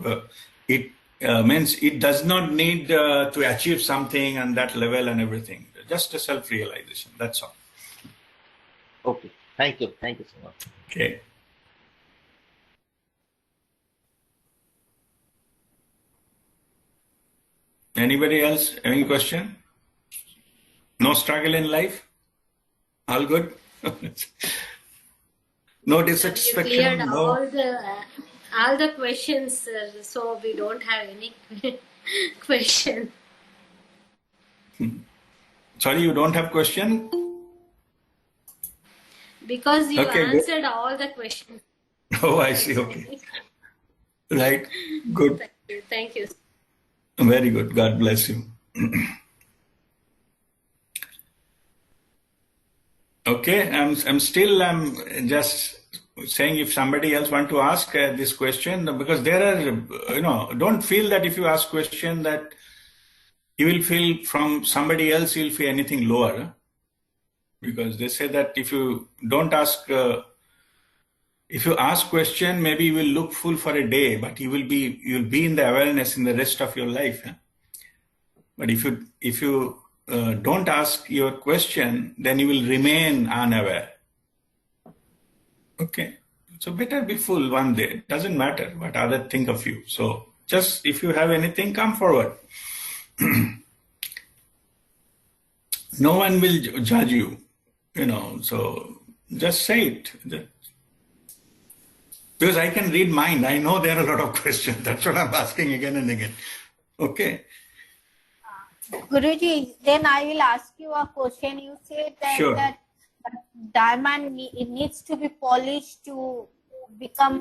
it means it does not need to achieve something on that level and everything. Just a self-realization. That's all. Okay. Thank you. Thank you so much. Okay. Anybody else? Any question? No struggle in life? All good? No dissatisfaction? You cleared No. all the questions, so we don't have any question. Sorry, you don't have question? Because you Okay, answered all the questions. Oh, I see. Okay. Right. Good. Thank you. Thank you. Very good. God bless you. Okay. I'm just saying, if somebody else want to ask this question, because there are, don't feel that if you ask question that you will feel from somebody else, you'll feel anything lower. Because they say that if you don't ask, if you ask question, maybe you will look full for a day, but you'll be in the awareness in the rest of your life. But if you don't ask your question, then you will remain unaware. Okay. So better be full one day. Doesn't matter what others think of you. So just if you have anything, come forward. No one will judge you, so just say it. Because I can read mind. I know there are a lot of questions. That's what I'm asking again and again. Okay. Guruji, then I will ask you a question. You said that, Sure. that diamond it needs to be polished to become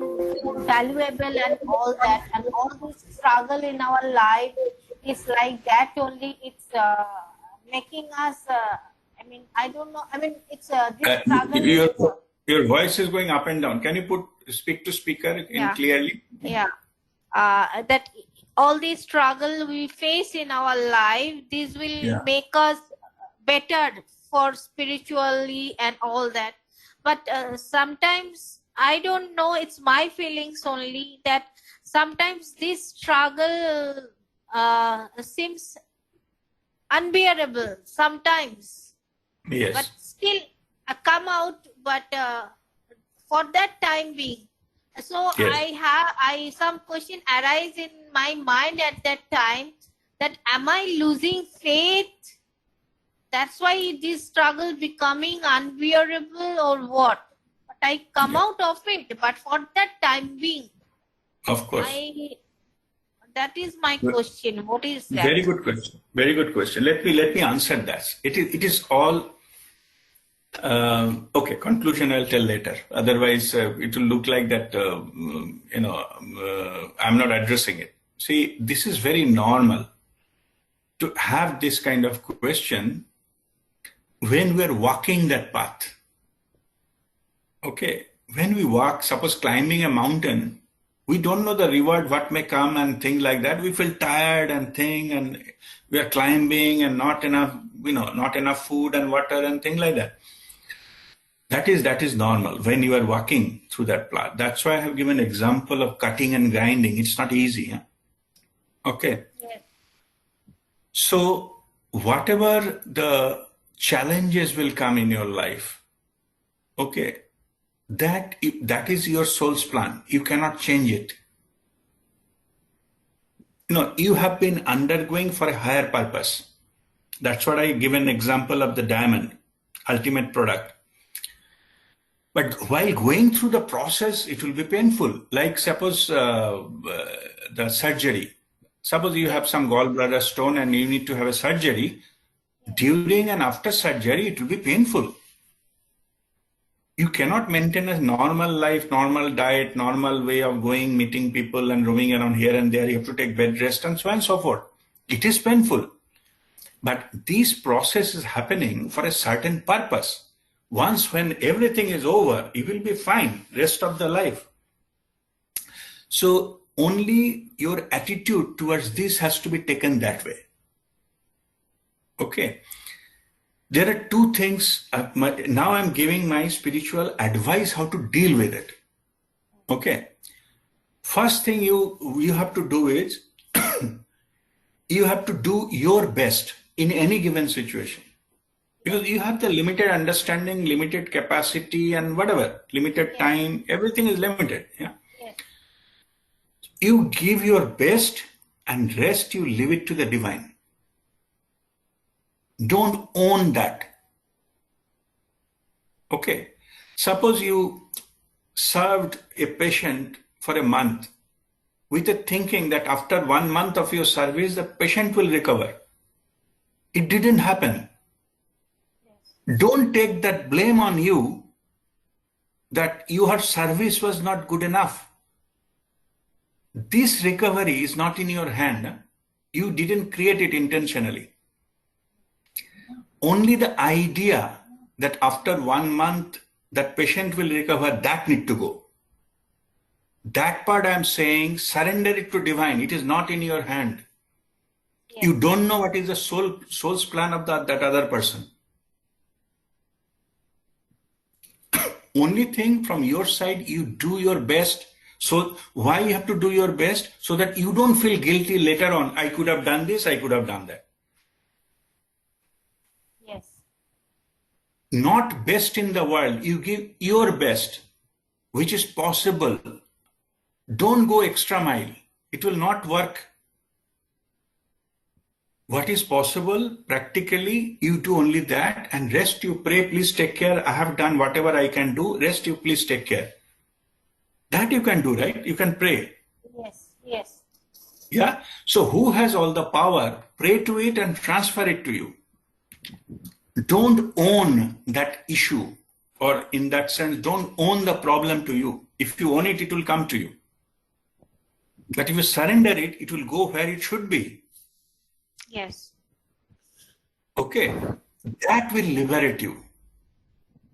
valuable and all that. And all this struggle in our life is like that only. It's making us, I don't know. It's this struggle Your voice is going up and down. Can you speak to speaker in clearly? Yeah. That all the struggle we face in our life, this will make us better for spiritually and all that. But sometimes, I don't know, it's my feelings only that sometimes this struggle seems unbearable sometimes. Yes. But still come out, but for that time being. So Yes. some question arise in my mind at that time that am I losing faith? That's why this struggle becoming unbearable or what? But I come out of it, but for that time being. Of course. That is my question. What is that? Very good question. Very good question. Let me answer that. It is all okay. Conclusion I'll tell later. Otherwise, it will look like that. I'm not addressing it. See, this is very normal to have this kind of question when we're walking that path. Okay, when we walk, suppose climbing a mountain, we don't know the reward, what may come and things like that. We feel tired and we are climbing and not enough food and water and things like that. That is normal when you are walking through that path. That's why I have given example of cutting and grinding. It's not easy. Huh? Okay. Yes. So whatever the challenges will come in your life, okay, that is your soul's plan. You cannot change it. You have been undergoing for a higher purpose. That's what I give an example of the diamond, ultimate product. But while going through the process, it will be painful. Like suppose the surgery. Suppose you have some gallbladder stone and you need to have a surgery. During and after surgery, it will be painful. You cannot maintain a normal life, normal diet, normal way of going, meeting people and roaming around here and there. You have to take bed rest and so on and so forth. It is painful. But this process is happening for a certain purpose. Once when everything is over, you will be fine rest of the life. So only your attitude towards this has to be taken that way. Okay. There are two things. Now I'm giving my spiritual advice how to deal with it. Okay. First thing you have to do is you have to do your best in any given situation. Because you have the limited understanding, limited capacity and whatever, limited time, everything is limited. Yeah. Yes. You give your best and rest you leave it to the divine. Don't own that. Okay. Suppose you served a patient for a month with a thinking that after 1 month of your service, the patient will recover. It didn't happen. Don't take that blame on you that your service was not good enough. This recovery is not in your hand. You didn't create it intentionally. Only the idea that after 1 month that patient will recover, that need to go. That part I am saying, surrender it to divine. It is not in your hand. Yes. You don't know what is the soul's plan of that other person. Only thing from your side, you do your best. So why you have to do your best? So that you don't feel guilty later on. I could have done this, I could have done that. not best in the world. You give your best, which is possible. Don't go extra mile. It will not work. What is possible, practically, you do only that, and rest you pray, please take care. I have done whatever I can do. Rest you please take care. That you can do, right? You can pray. Yes, yes. Yeah. So who has all the power? Pray to it and transfer it to you. Don't own that issue, or in that sense, don't own the problem to you. If you own it, it will come to you. But if you surrender it, it will go where it should be. Yes. Okay. That will liberate you.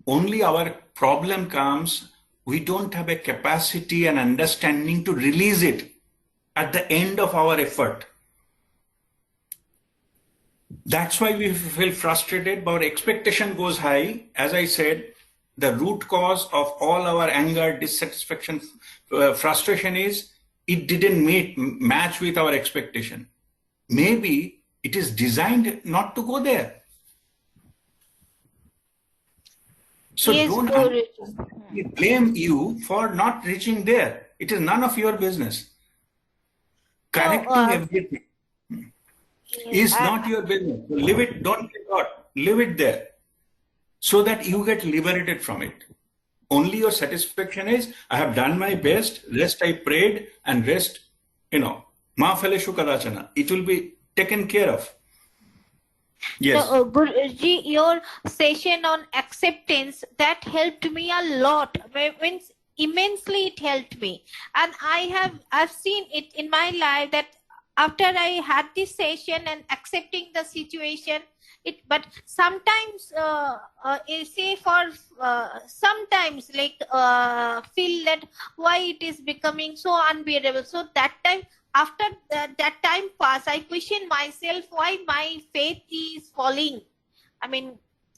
Only our problem comes, we don't have a capacity and understanding to release it at the end of our effort. That's why we feel frustrated, but our expectation goes high. As I said, the root cause of all our anger, dissatisfaction, frustration is it didn't match with our expectation. Maybe it is designed not to go there. So Yes, don't blame you for not reaching there. It is none of your business. Correcting everything is not your business. So leave it, don't leave it there so that you get liberated from it. Only your satisfaction is, I have done my best, rest I prayed, and rest, ma phaleshu kadachana. It will be taken care of. Yes. So, Guruji, your session on acceptance, that helped me a lot. Means immensely it helped me. And I've seen it in my life that after I had this session and accepting the situation, but sometimes sometimes feel that why it is becoming so unbearable. So that time, after that time pass, I question myself why my faith is falling. I mean,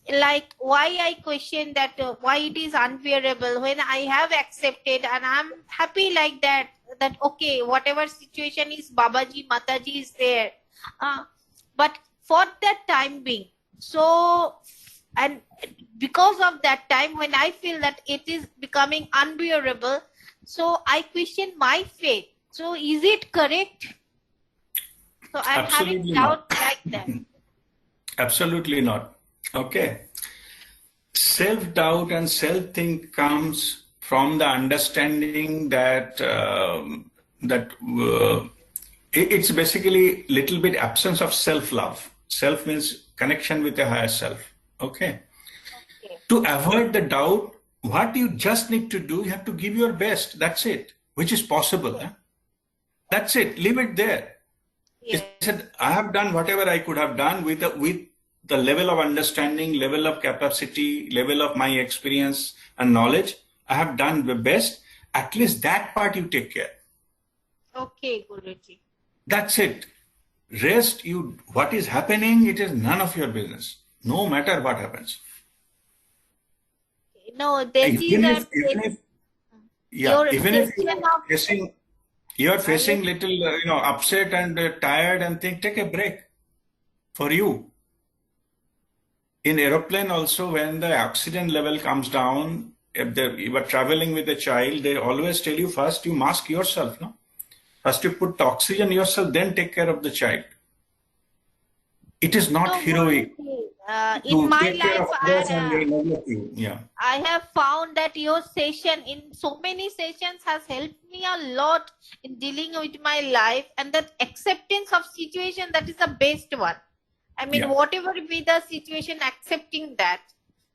like why I question that why it is unbearable when I have accepted and I'm happy like that okay, whatever situation is, Babaji, Mataji is there. But for that time being, so, and because of that time when I feel that it is becoming unbearable, so I question my faith. So is it correct? So I'm Absolutely having doubt like that. Absolutely not. Okay. Self-doubt and self-think comes from the understanding that it's basically little bit absence of self-love. Self means connection with the higher self. Okay. To avoid the doubt, what you just need to do, you have to give your best. That's it, which is possible. Huh? That's it. Leave it there. Yes. He said, I have done whatever I could have done with the level of understanding, level of capacity, level of my experience and knowledge. I have done the best. At least that part you take care. Okay, Guruji. That's it. Rest, what is happening, it is none of your business. No matter what happens. No, even if you are facing little, upset and tired and take a break for you. In aeroplane also, when the oxygen level comes down, if you are traveling with a child, they always tell you first you mask yourself, no? First you put oxygen yourself, then take care of the child. It is not heroic. In my life, Yeah. I have found that your session in so many sessions has helped me a lot in dealing with my life, and that acceptance of situation, that is the best one. I mean, whatever be the situation, accepting that.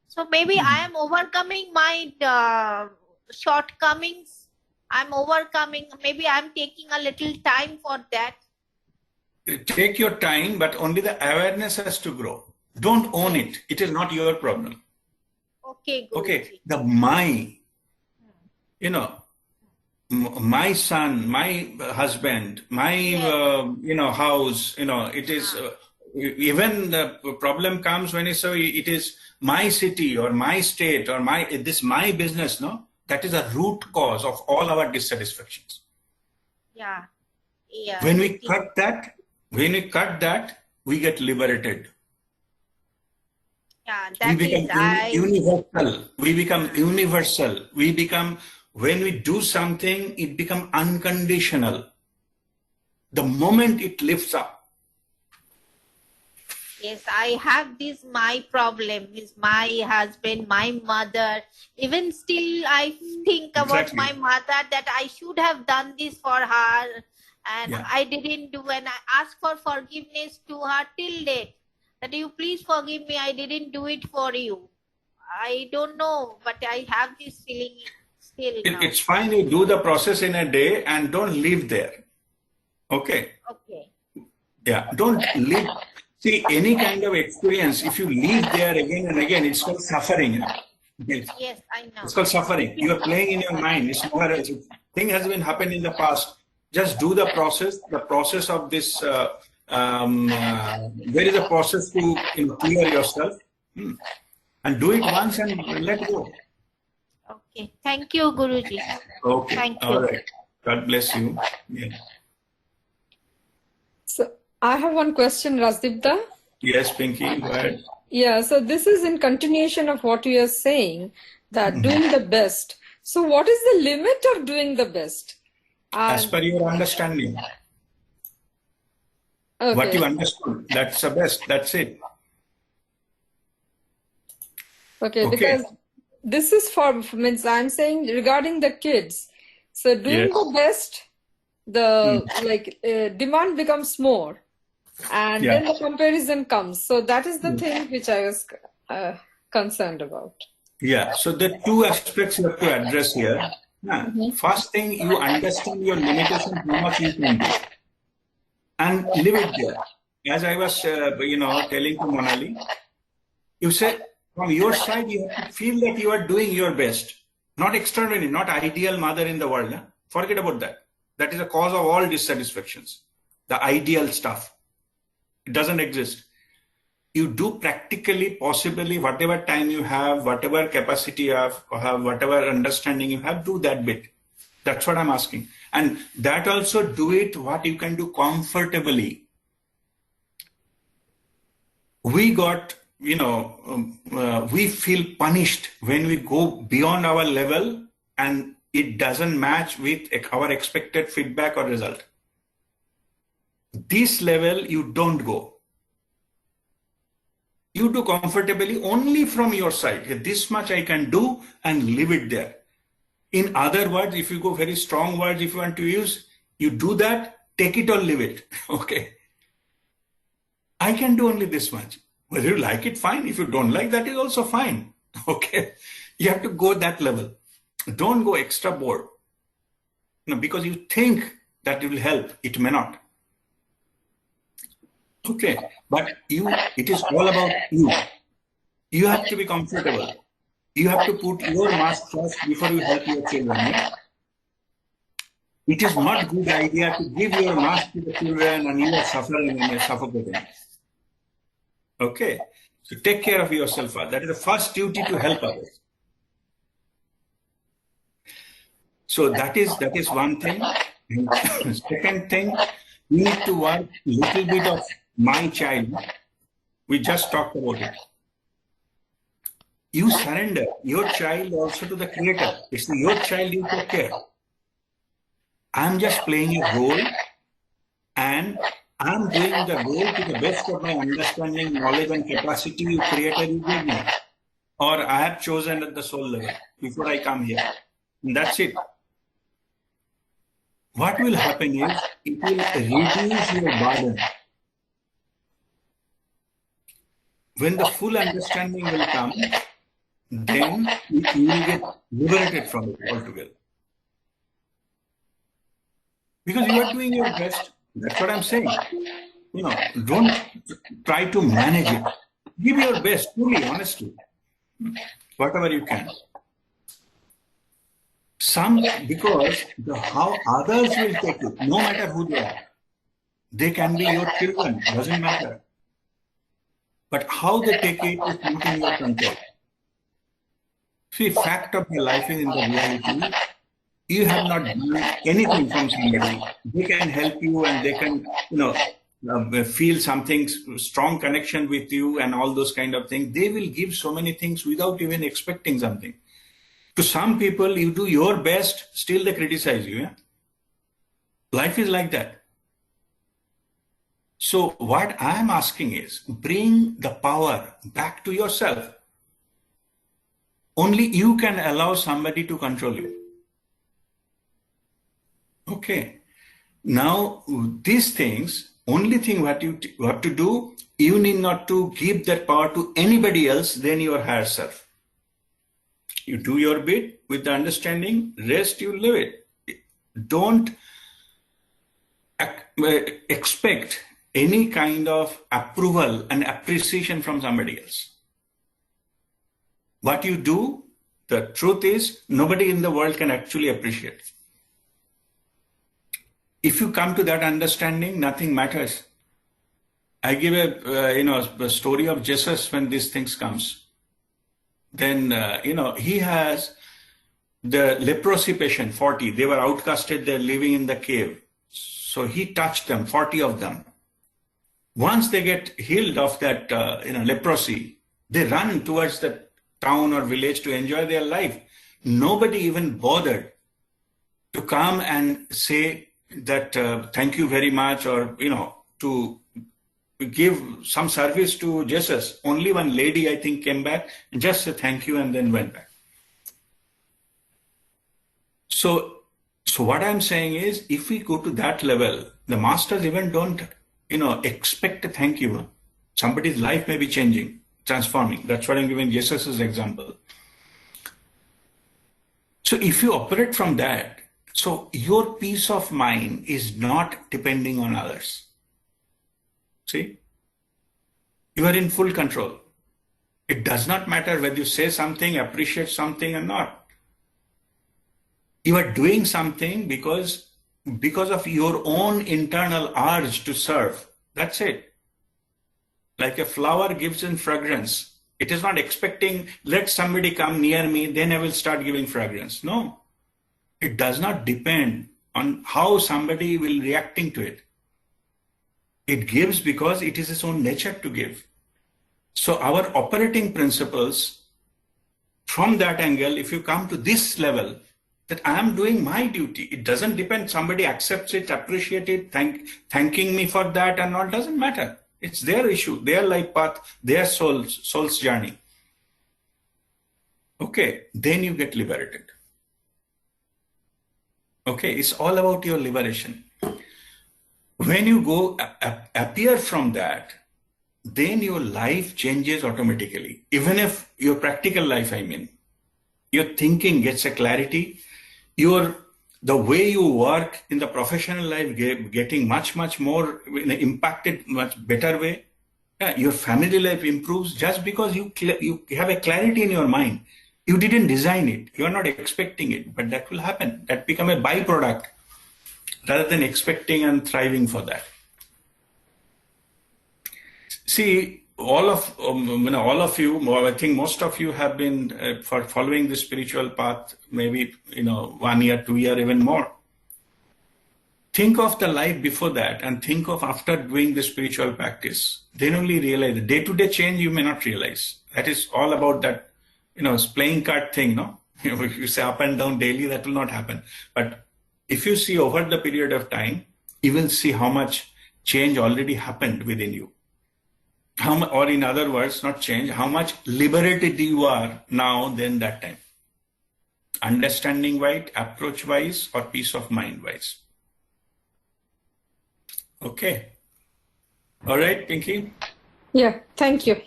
So maybe I am overcoming my shortcomings. I'm overcoming, maybe I'm taking a little time for that. Take your time, but only the awareness has to grow. Don't own it. It is not your problem. Okay, Guruji. Okay, my son, my husband, my, house, it is, even the problem comes when you say it is my city or my state or my business, no? That is a root cause of all our dissatisfactions. Yeah. When we cut that, we get liberated. Yeah, We that become is, I, universal. We become universal. We become, when we do something, it becomes unconditional. The moment it lifts up. yes, I have this, my problem is my husband, my mother. Even still, I think about my Exactly. mother that I should have done this for her and Yeah. I didn't do, and I ask for forgiveness to her till date. That you please forgive me, I didn't do it for you. I don't know, but I have this feeling still now. It's fine. You do the process in a day and don't live there. Okay. Okay. Yeah. Don't live. See, any kind of experience, if you live there again and again, it's called suffering. Yes. Yes, I know. It's called suffering. You are playing in your mind. It's nowhere else. Thing has been happened in the past. Just do the process. The process of this. There is a process to clear yourself, and do it once and let go. Okay. Thank you, Guruji. Okay. Thank All you. right. God bless you. Yeah. So I have one question, Rasdipta. Yes, Pinky. Go ahead. Yeah, so this is in continuation of what you are saying, that doing the best. So what is the limit of doing the best? As per your understanding, what Okay, you understood, that's the best. That's it. okay, Okay. because this is for, means I'm saying regarding the kids. So doing Yes. the best, the demand becomes more, and Yeah. then the comparison comes. So that is the thing which I was concerned about. Yeah. So the two aspects you have to address here. First thing, you understand your limitation, how much you can do, and leave it there. As I was, telling to Monali, you say from your side, you have to feel that you are doing your best, not externally, not ideal mother in the world. Huh? Forget about that. That is the cause of all dissatisfactions. The ideal stuff. It doesn't exist. You do practically, possibly, whatever time you have, whatever capacity you have, whatever understanding you have, do that bit. That's what I'm asking. And that also do it what you can do comfortably. We got, we feel punished when we go beyond our level and it doesn't match with our expected feedback or result. This level, you don't go. You do comfortably only from your side. This much I can do and leave it there. In other words, if you go very strong words, if you want to use, you do that, take it or leave it. Okay. I can do only this much. Whether you like it, fine. If you don't like, that is also fine. Okay. You have to go that level. Don't go extra board. Because you think that it will help. It may not. Okay. But it is all about you. You have to be comfortable. You have to put your mask first before you help your children. It is not good idea to give your mask to the children and you are suffering and suffocating. Okay. So take care of yourself. That is the first duty, to help others. So that is one thing. Second thing, you need to work a little bit of my child. We just talked about it. You surrender your child also to the Creator. It's your child, you take care. I'm just playing a role and I'm doing the role to the best of my understanding, knowledge and capacity you created, you gave me. Or I have chosen at the soul level before I come here. And that's it. What will happen is, it will reduce your burden. When the full understanding will come, then you will get liberated from it altogether. Because you are doing your best. That's what I'm saying. Don't try to manage it. Give your best, truly, honestly. Whatever you can. Because how others will take it, no matter who they are. They can be your children, doesn't matter. But how they take it is not in your control. See, fact of your life is in the reality. You have not done anything from somebody. They can help you and they can, feel something strong connection with you and all those kind of things. They will give so many things without even expecting something. To some people, you do your best, still they criticize you. Yeah? Life is like that. So what I am asking is, bring the power back to yourself. Only you can allow somebody to control you. Okay. Now, these things, only thing what you have to do, you need not to give that power to anybody else than your higher self. You do your bit with the understanding, rest you live it. Don't expect any kind of approval and appreciation from somebody else. What you do, the truth is, nobody in the world can actually appreciate. If you come to that understanding, nothing matters. I give a story of Jesus when these things comes. Then, he has the leprosy patient, 40. They were outcasted. They're living in the cave. So he touched them, 40 of them. Once they get healed of that, leprosy, they run towards the town or village to enjoy their life. Nobody even bothered to come and say that thank you very much, or to give some service to Jesus. Only one lady, I think, came back and just said thank you and then went back. So what I'm saying is, if we go to that level, the masters even don't expect a thank you. Somebody's life may be changing, transforming. That's what I'm giving Jesus as example. So if you operate from that, so your peace of mind is not depending on others. See? You are in full control. It does not matter whether you say something, appreciate something or not. You are doing something because of your own internal urge to serve. That's it. Like a flower gives in fragrance. It is not expecting, let somebody come near me, then I will start giving fragrance. No. It does not depend on how somebody will reacting to it. It gives because it is its own nature to give. So our operating principles, from that angle, if you come to this level, that I am doing my duty, it doesn't depend, somebody accepts it, appreciate it, thanking me for that or not, doesn't matter. It's their issue, their life path, their soul's journey. Okay, then you get liberated. Okay, it's all about your liberation. When you go appear from that, then your life changes automatically. Even if your practical life, your thinking gets a clarity, the way you work in the professional life getting much more impacted, much better way. Yeah, your family life improves just because you have a clarity in your mind. You didn't design it. You are not expecting it, but that will happen. That become a byproduct rather than expecting and thriving for that. See, all of you, I think most of you have been for following the spiritual path, maybe 1 year, 2 year, even more. Think of the life before that and think of after doing the spiritual practice. Then only realize the day-to-day change you may not realize. That is all about that, playing card thing, no? If you say up and down daily, that will not happen. But if you see over the period of time, you will see how much change already happened within you. Or in other words, not change, how much liberated you are now than that time. Understanding wise, approach wise, or peace of mind wise. Okay. All right, Pinky? Yeah, thank you.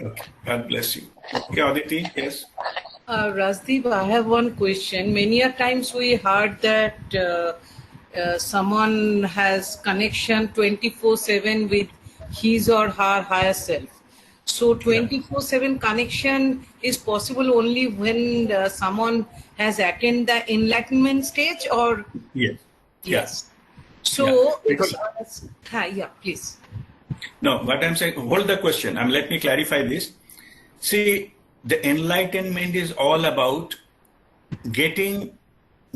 Okay. God bless you. Okay, Aditi, yes? Rasdeep, I have one question. Many a times we heard that someone has connection 24/7 with his or her higher self. So 24/7 connection is possible only when someone has attained the enlightenment stage, or? Yes. Yes. So, Yeah. Please. No, what I'm saying, hold the question. Let me clarify this. See, the enlightenment is all about getting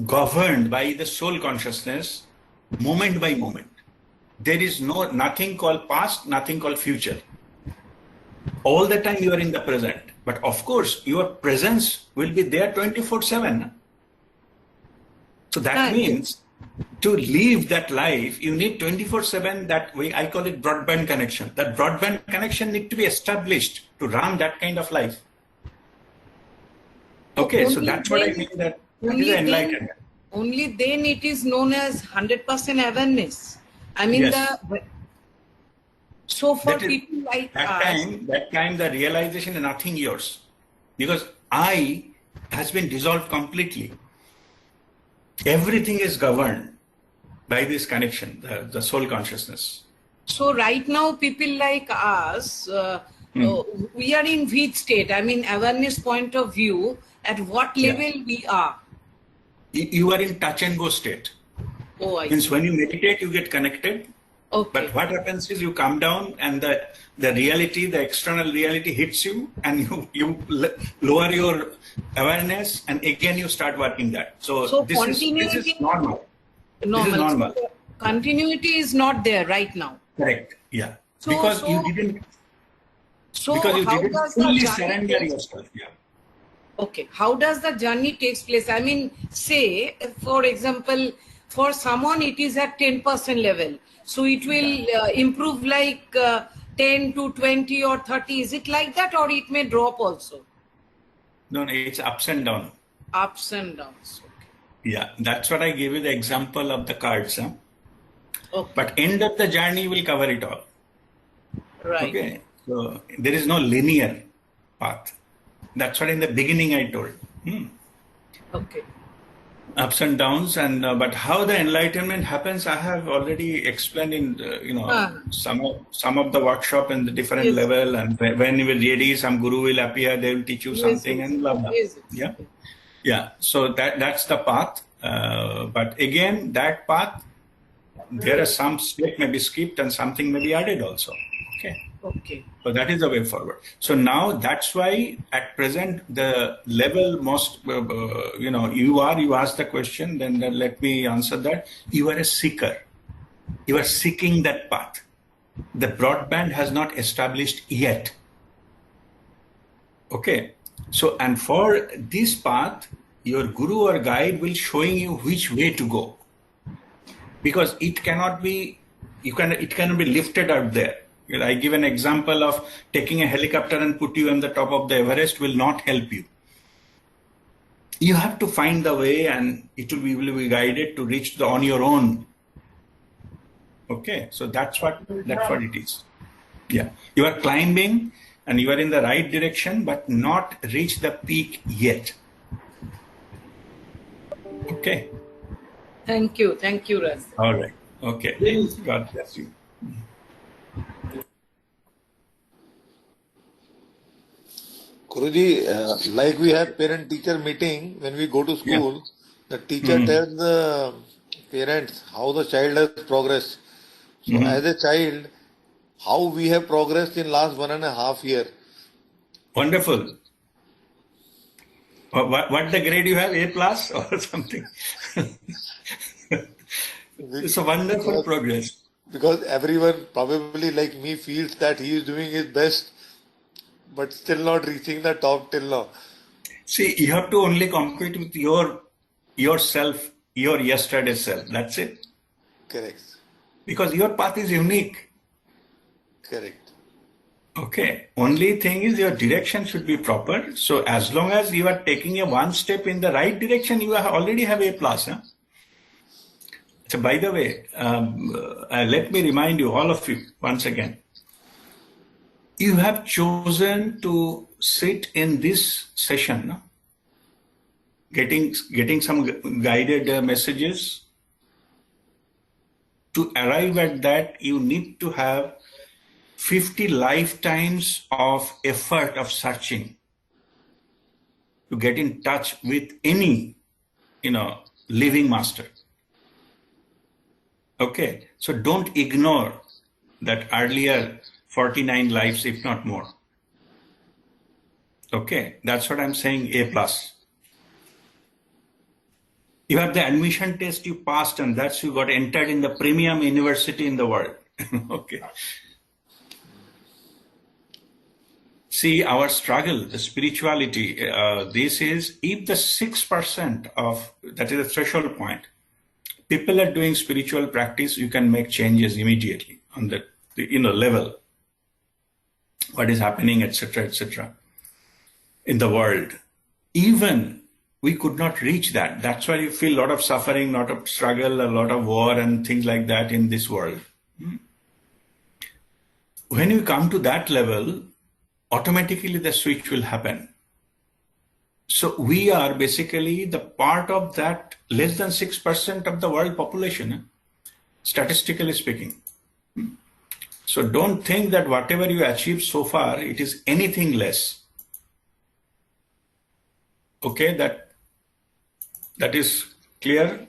governed by the soul consciousness moment by moment. there is nothing called past, nothing called future. All the time you are in the present. But of course, your presence will be there 24/7. So that means to live that life, you need 24/7, that way I call it broadband connection. That broadband connection need to be established to run that kind of life. Okay, so that's what I mean, that is enlightenment. Only then it is known as 100% awareness. I mean, Yes. So for people like that time the realization is nothing yours, because I has been dissolved completely. Everything is governed by this connection, the soul consciousness. So right now, people like us, we are in which state? I mean, awareness point of view, at what level we are? You are in touch and go state. Oh, I Means see. when you meditate, you get connected. Okay. But what happens is you come down and the reality, the external reality hits you, and you lower your awareness, and again you start working that. So this is normal. This is normal. So continuity is not there right now. Correct. Yeah. Because you didn't fully surrender yourself. Yeah. Okay. How does the journey takes place? I mean, say, for example, for someone it is at 10% level. So it will improve like 10 to 20 or 30. Is it like that, or it may drop also? No, it's ups and downs. Ups and downs. Okay. Yeah, that's what I gave you the example of the cards. Huh? Okay. But end of the journey will cover it all. Right. Okay. So there is no linear path. That's what in the beginning I told. Okay. Ups and downs, and but how the enlightenment happens, I have already explained in some of the workshop in the different level, and when you are ready, some guru will appear, they will teach you something, and blah blah. Yeah. So that's the path. But again, that path, there are some step may be skipped and something may be added also. Okay. So that is the way forward. So now that's why at present the level most, you ask the question, then let me answer that. You are a seeker. You are seeking that path. The broadband has not established yet. Okay. So, and for this path, your guru or guide will showing you which way to go. Because it cannot be lifted out there. I give an example of taking a helicopter and put you on the top of the Everest will not help you. You have to find the way, and it will be guided to reach on your own. Okay, so that's what it is. Yeah, you are climbing and you are in the right direction, but not reach the peak yet. Okay. Thank you, Raz. All right. Okay. God bless you. Guruji, like we have parent-teacher meeting when we go to school, the teacher tells the parents how the child has progressed. So as a child, how we have progressed in last 1.5 years. Wonderful. What the grade you have? A+ or something? It's a wonderful progress. Because everyone probably like me feels that he is doing his best, but still not reaching the top till now. See, you have to only compete with yourself, your yesterday self. That's it. Correct. Because your path is unique. Correct. Okay. Only thing is your direction should be proper. So as long as you are taking a one step in the right direction, you already have A+. Huh? So by the way, let me remind you, all of you, once again. You have chosen to sit in this session, no? Getting some guided messages. To arrive at that, you need to have 50 lifetimes of effort of searching to get in touch with any, living master. Okay, so don't ignore that earlier 49 lives, if not more. Okay, that's what I'm saying, A+. You have the admission test you passed, and that's you got entered in the premium university in the world. Okay. See, our struggle, the spirituality, this is if the 6% of, that is the threshold point, people are doing spiritual practice, you can make changes immediately on the level, what is happening, etc., in the world. Even we could not reach that. That's why you feel a lot of suffering, a lot of struggle, a lot of war and things like that in this world. When you come to that level, automatically the switch will happen. So we are basically the part of that less than 6% of the world population, statistically speaking. So don't think that whatever you achieved so far, it is anything less. Okay, that is clear,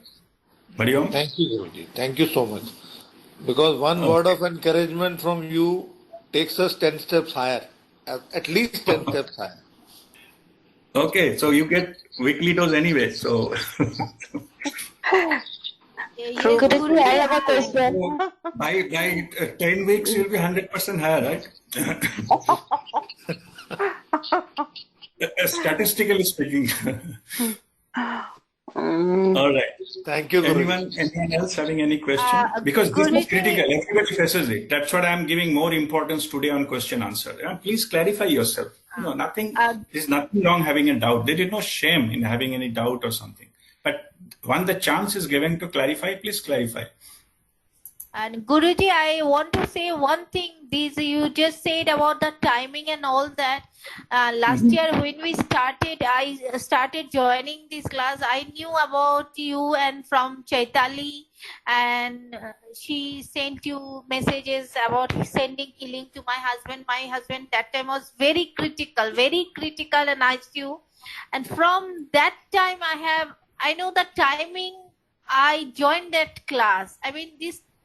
Mariam? Thank you, Guruji. Thank you so much. Because one word of encouragement from you takes us 10 steps higher, at least 10 steps higher. Okay, so you get weekly dose anyway. So Yes, Guruji, I Guruji. have a question. by 10 weeks, you'll be 100% higher, right? Statistically speaking. All right. Thank you, Guruji. Anyone else having any question? Because this is Guruji. critical. Everybody faces it. That's what I'm giving more importance today on question answer. Please clarify yourself. There's nothing wrong having a doubt. There is no shame in having any doubt or something. But when the chance is given to clarify, please clarify. And Guruji, I want to say one thing. This you just said about the timing and all that. Last year when we started, I started joining this class. I knew about you and from Chaitali, and she sent you messages about sending healing to my husband. My husband that time was very critical and ICU. And from that time, I know the timing. I joined that class. I mean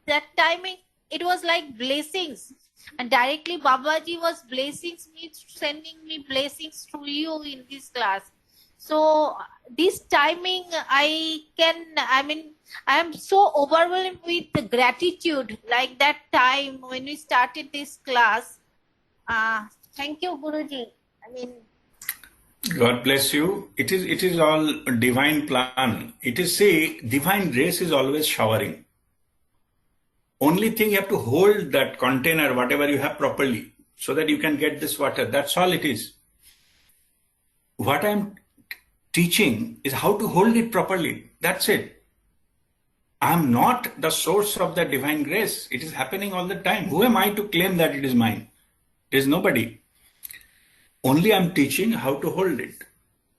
that timing, it was like blessings, and directly Babaji was blessings me, sending me blessings through you in this class. So this timing, I am so overwhelmed with the gratitude, like that time when we started this class. Thank you, Guruji. God bless you. It is all divine plan. It is, say, divine grace is always showering. Only thing you have to hold that container, whatever you have properly, so that you can get this water. That's all it is. What I'm teaching is how to hold it properly. That's it. I'm not the source of the divine grace. It is happening all the time. Who am I to claim that it is mine? It is nobody. Only I'm teaching how to hold it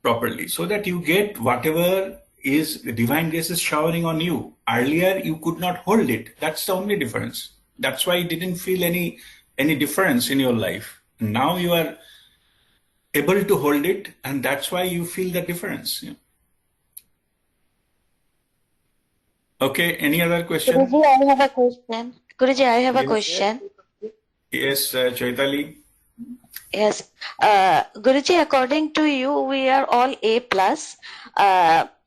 properly so that you get whatever is the divine grace is showering on you. Earlier, you could not hold it. That's the only difference. That's why you didn't feel any difference in your life. Now you are able to hold it, and that's why you feel the difference. Yeah. Okay, any other question? Guruji, I have a question. Guruji, I have a question. Yes, Chaitali. Yes. Guruji, according to you, we are all A+.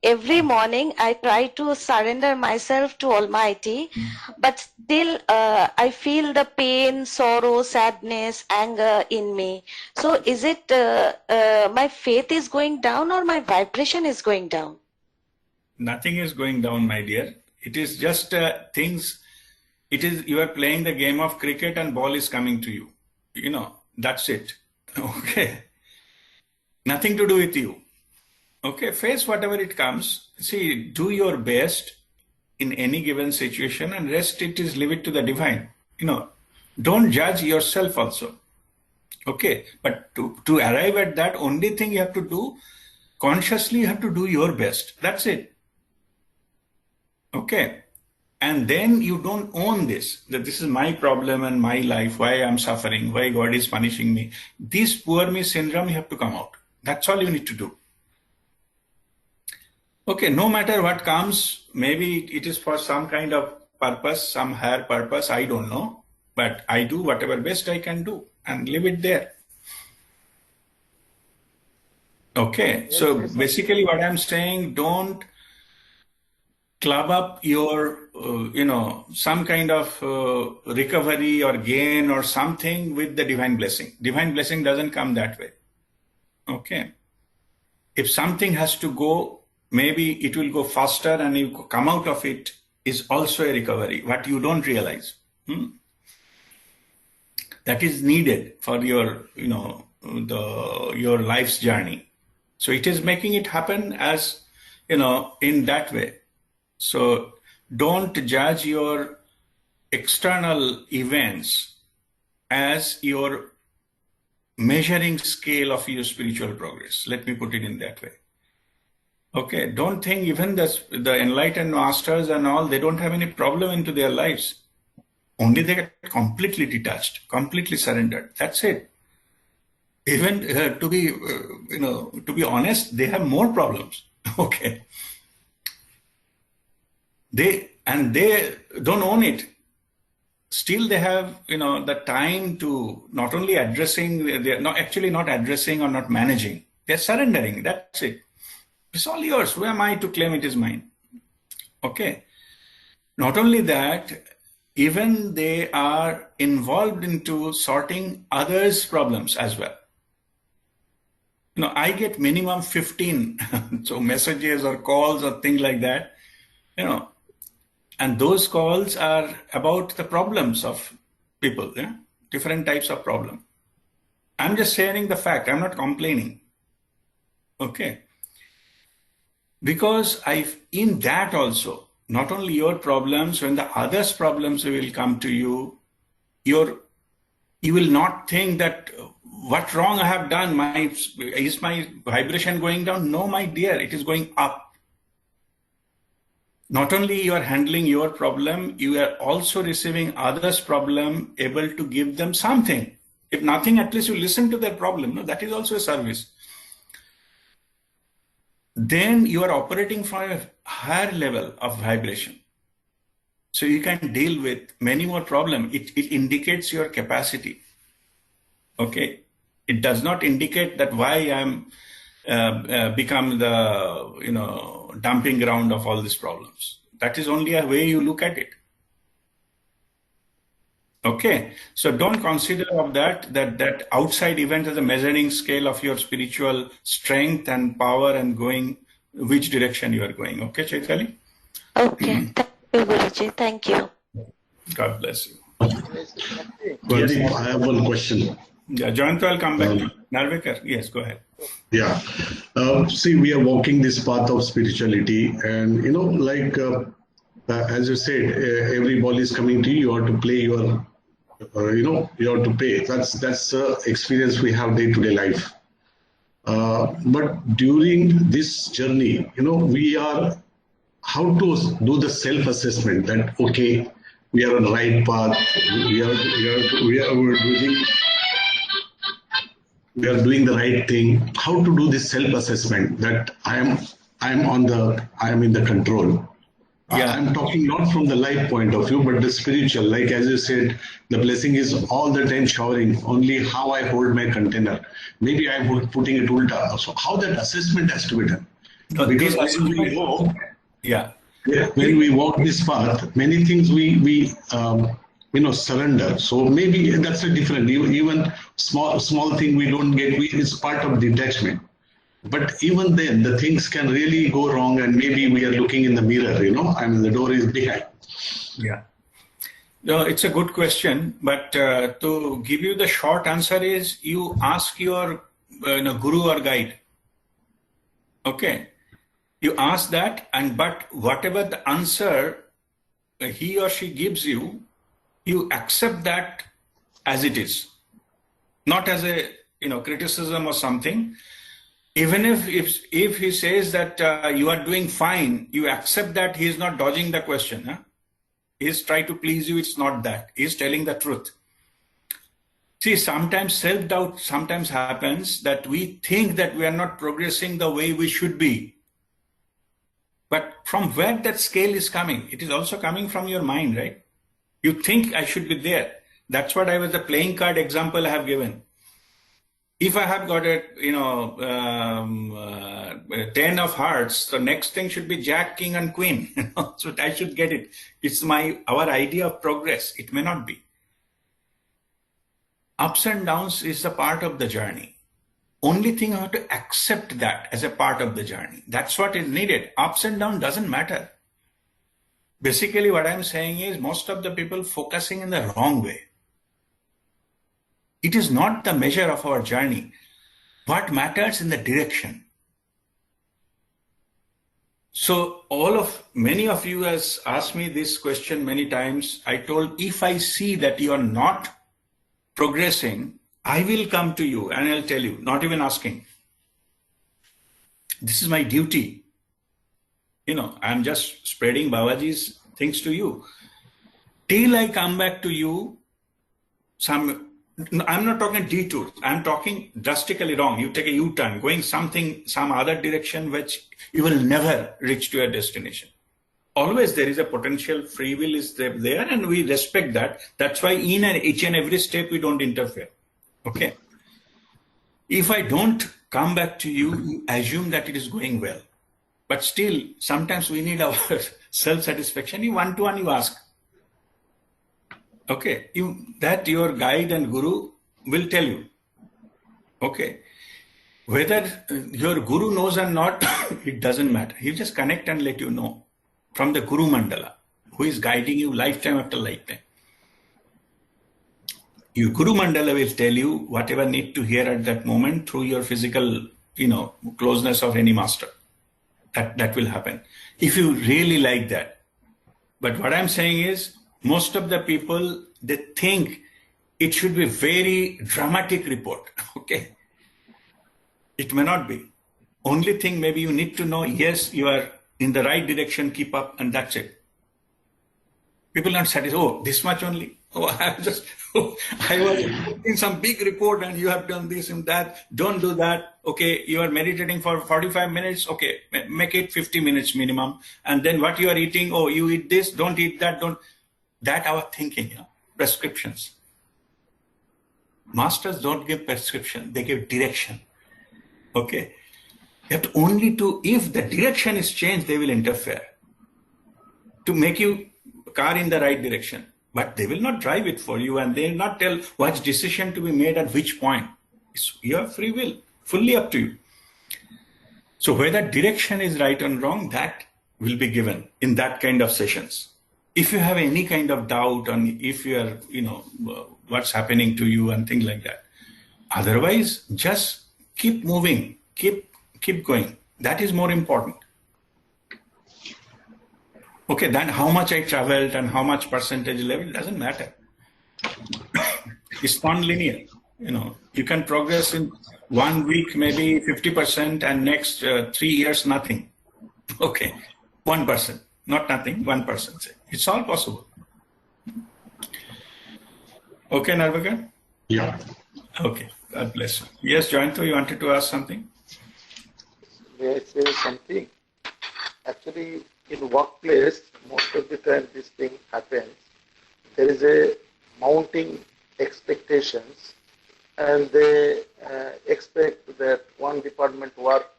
Every morning, I try to surrender myself to Almighty, but still I feel the pain, sorrow, sadness, anger in me. So is it my faith is going down or my vibration is going down? Nothing is going down, my dear. It is just things. It is you are playing the game of cricket and ball is coming to you. That's it. Okay. Nothing to do with you. Okay, face whatever it comes. See, do your best in any given situation, and rest it is leave it to the divine. Don't judge yourself also. Okay, but to arrive at that, only thing you have to do, consciously you have to do your best. That's it. Okay. And then you don't own this, that this is my problem and my life, why I'm suffering, why God is punishing me. This poor me syndrome, you have to come out. That's all you need to do. Okay, no matter what comes, maybe it is for some kind of purpose, some higher purpose, I don't know. But I do whatever best I can do and leave it there. Okay, so basically what I'm saying, don't club up your, some kind of recovery or gain or something with the divine blessing. Divine blessing doesn't come that way. Okay. If something has to go, maybe it will go faster and you come out of it is also a recovery, what you don't realize. That is needed for your, your life's journey. So it is making it happen as, in that way. So don't judge your external events as your measuring scale of your spiritual progress. Let me put it in that way. Okay, don't think even the enlightened masters and all, they don't have any problem into their lives. Only they get completely detached, completely surrendered. That's it. Even to be honest, they have more problems. Okay. They don't own it. Still they have, the time to not only addressing, they're not addressing or not managing. They're surrendering. That's it. It's all yours. Who am I to claim it is mine? Okay. Not only that, even they are involved into sorting others' problems as well. I get minimum 15 so messages or calls or things like that, and those calls are about the problems of people, different types of problem. I'm just sharing the fact. I'm not complaining. Okay. Because in that also, not only your problems, when the others' problems will come to you, you will not think that what wrong I have done, is my vibration going down? No, my dear, it is going up. Not only you are handling your problem, you are also receiving others' problem, able to give them something. If nothing, at least you listen to their problem. No, that is also a service. Then you are operating from a higher level of vibration. So you can deal with many more problems. It indicates your capacity. Okay. It does not indicate that why I'm become the dumping ground of all these problems. That is only a way you look at it. Okay, so don't consider of that outside event as a measuring scale of your spiritual strength and power and going which direction you are going. Okay, Chaitali? Okay, thank you, Guruji. Thank you. God bless you. Yes. I have one question. Yeah, Joyanta, I'll come back. Narvekar, yes, go ahead. Yeah. See, we are walking this path of spirituality, and as you said, every ball is coming to you. You have to play your, you have to pay. That's experience we have day-to-day life. But during this journey, we are how to do the self-assessment that okay, we are on the right path. We are doing the right thing. How to do this self-assessment that I am in the control. Yeah. I'm talking not from the life point of view, but the spiritual. Like as you said, the blessing is all the time showering. Only how I hold my container. Maybe I'm putting it ulta. So how that assessment has to be done? Because when we walk this path, many things we surrender. So maybe that's a different. Even small thing we don't get. It's part of detachment. But even then, the things can really go wrong, and maybe we are looking in the mirror, and the door is behind. Yeah. No, it's a good question, but to give you the short answer is you ask your guru or guide. Okay. You ask that, but whatever the answer he or she gives you, you accept that as it is, not as a criticism or something. Even if he says that you are doing fine, you accept that he is not dodging the question. Huh? He is trying to please you. It's not that. He is telling the truth. See, sometimes self-doubt sometimes happens that we think that we are not progressing the way we should be. But from where that scale is coming, it is also coming from your mind, right? You think I should be there. That's what the playing card example I have given. If I have got a, 10 of hearts, the next thing should be Jack, King, and Queen. So I should get it. It's our idea of progress. It may not be. Ups and downs is a part of the journey. Only thing I have to accept that as a part of the journey. That's what is needed. Ups and downs doesn't matter. Basically, what I'm saying is most of the people focusing in the wrong way. It is not the measure of our journey. What matters in the direction. So many of you has asked me this question many times. I told, if I see that you are not progressing, I will come to you and I'll tell you, not even asking. This is my duty. I'm just spreading Babaji's things to you. Till I come back to you, I'm not talking detours. I'm talking drastically wrong. You take a U-turn, going some other direction, which you will never reach to your destination. Always there is a potential, free will is there, and we respect that. That's why in each and every step we don't interfere. Okay. If I don't come back to you, you assume that it is going well. But still, sometimes we need our self-satisfaction. You one-to-one, you ask. Okay, that your guide and guru will tell you. Okay, whether your guru knows or not, it doesn't matter. He'll just connect and let you know from the Guru Mandala, who is guiding you lifetime after lifetime. Your Guru Mandala will tell you whatever need to hear at that moment through your physical, closeness of any master. That will happen if you really like that. But what I'm saying is, most of the people, they think it should be very dramatic report. Okay. It may not be. Only thing maybe you need to know, yes, you are in the right direction, keep up, and that's it. People are not satisfied. Oh, this much only. Oh, I was in some big report and you have done this and that. Don't do that. Okay, you are meditating for 45 minutes. Okay, make it 50 minutes minimum. And then what you are eating, oh, you eat this, don't eat that, don't. That our thinking, prescriptions. Masters don't give prescription, they give direction. Okay. You have to if the direction is changed, they will interfere to make you car in the right direction. But they will not drive it for you and they will not tell what decision to be made at which point. It's your free will, fully up to you. So whether direction is right or wrong, that will be given in that kind of sessions. If you have any kind of doubt on if you are, what's happening to you and things like that. Otherwise, just keep moving, keep going. That is more important. Okay, then how much I traveled and how much percentage level doesn't matter. It's non-linear. You can progress in 1 week, maybe 50%, and next 3 years, nothing. Okay, 1%, not nothing, 1%. It's all possible. Okay, Narvagan? Yeah. Okay, God bless you. Yes, Joyanto, you wanted to ask something? May I say something? Actually, in workplace, most of the time this thing happens. There is a mounting expectations, and they expect that one department work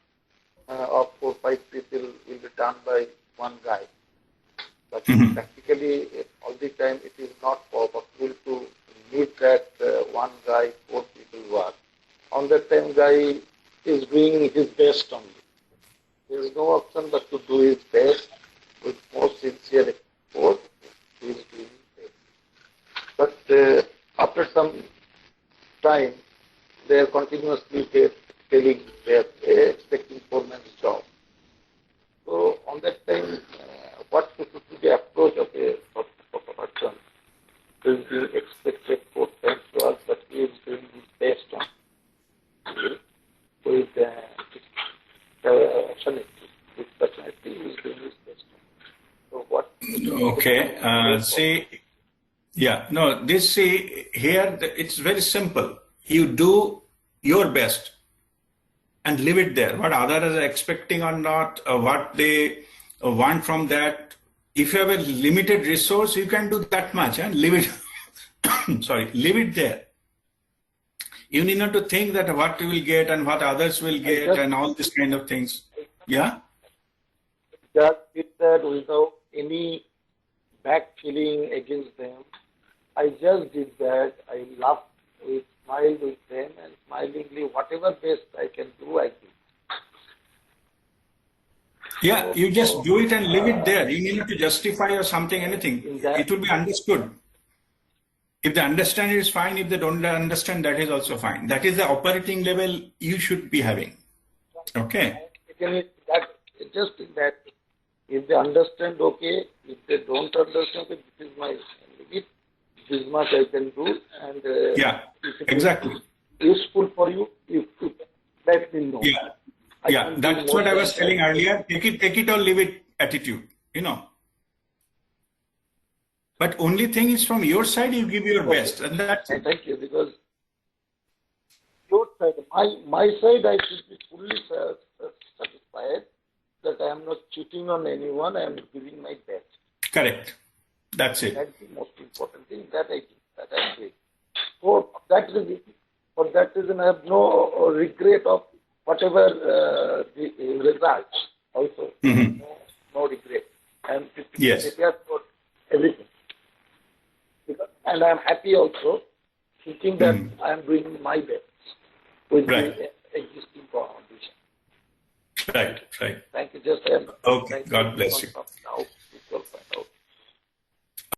of 4 or 5 people will be done by one guy. But practically, all the time, it is not possible to meet that one guy, 4 people work. On that time, guy is doing his best only. There is no option but to do his best with most sincere effort. He is doing his best. But after some time, they are continuously telling they are expecting 4 months job. So on that time, what should be the approach of a person who is being expected 4 times work, but he is doing his best on with personality is doing his best. So what? Okay. Here it's very simple. You do your best and leave it there. What others are expecting or not, what they want from that. If you have a limited resource, you can do that much and leave it. Leave it there. You need not to think that what you will get and what others will get and all these kind of things. Yeah? Just did that without any back feeling against them. I just did that. I laughed smiled with them, and smilingly, whatever best I can do, I do. Yeah, you just do it and leave it there. You need not to justify or something, anything. It will be understood. If they understand, it is fine. If they don't understand, that is also fine. That is the operating level you should be having. Okay? Just that, if they understand, okay. If they don't understand, this is my limit. This much I can do. And yeah, exactly. Useful for you, if let me know. Yeah. Yeah, that's what I was telling earlier. Take it or leave it attitude, you know. But only thing is from your side, you give your best. And that's it. Thank you, because your side, my side, I should be fully satisfied that I am not cheating on anyone. I am giving my best. Correct. That's it. That's the most important thing that I do. For that reason, I have no regret of whatever the results. Also, no regret. I am prepared for everything. And I am happy also, thinking that I am doing my best with the existing condition. Right. Thank you. Okay. God bless you.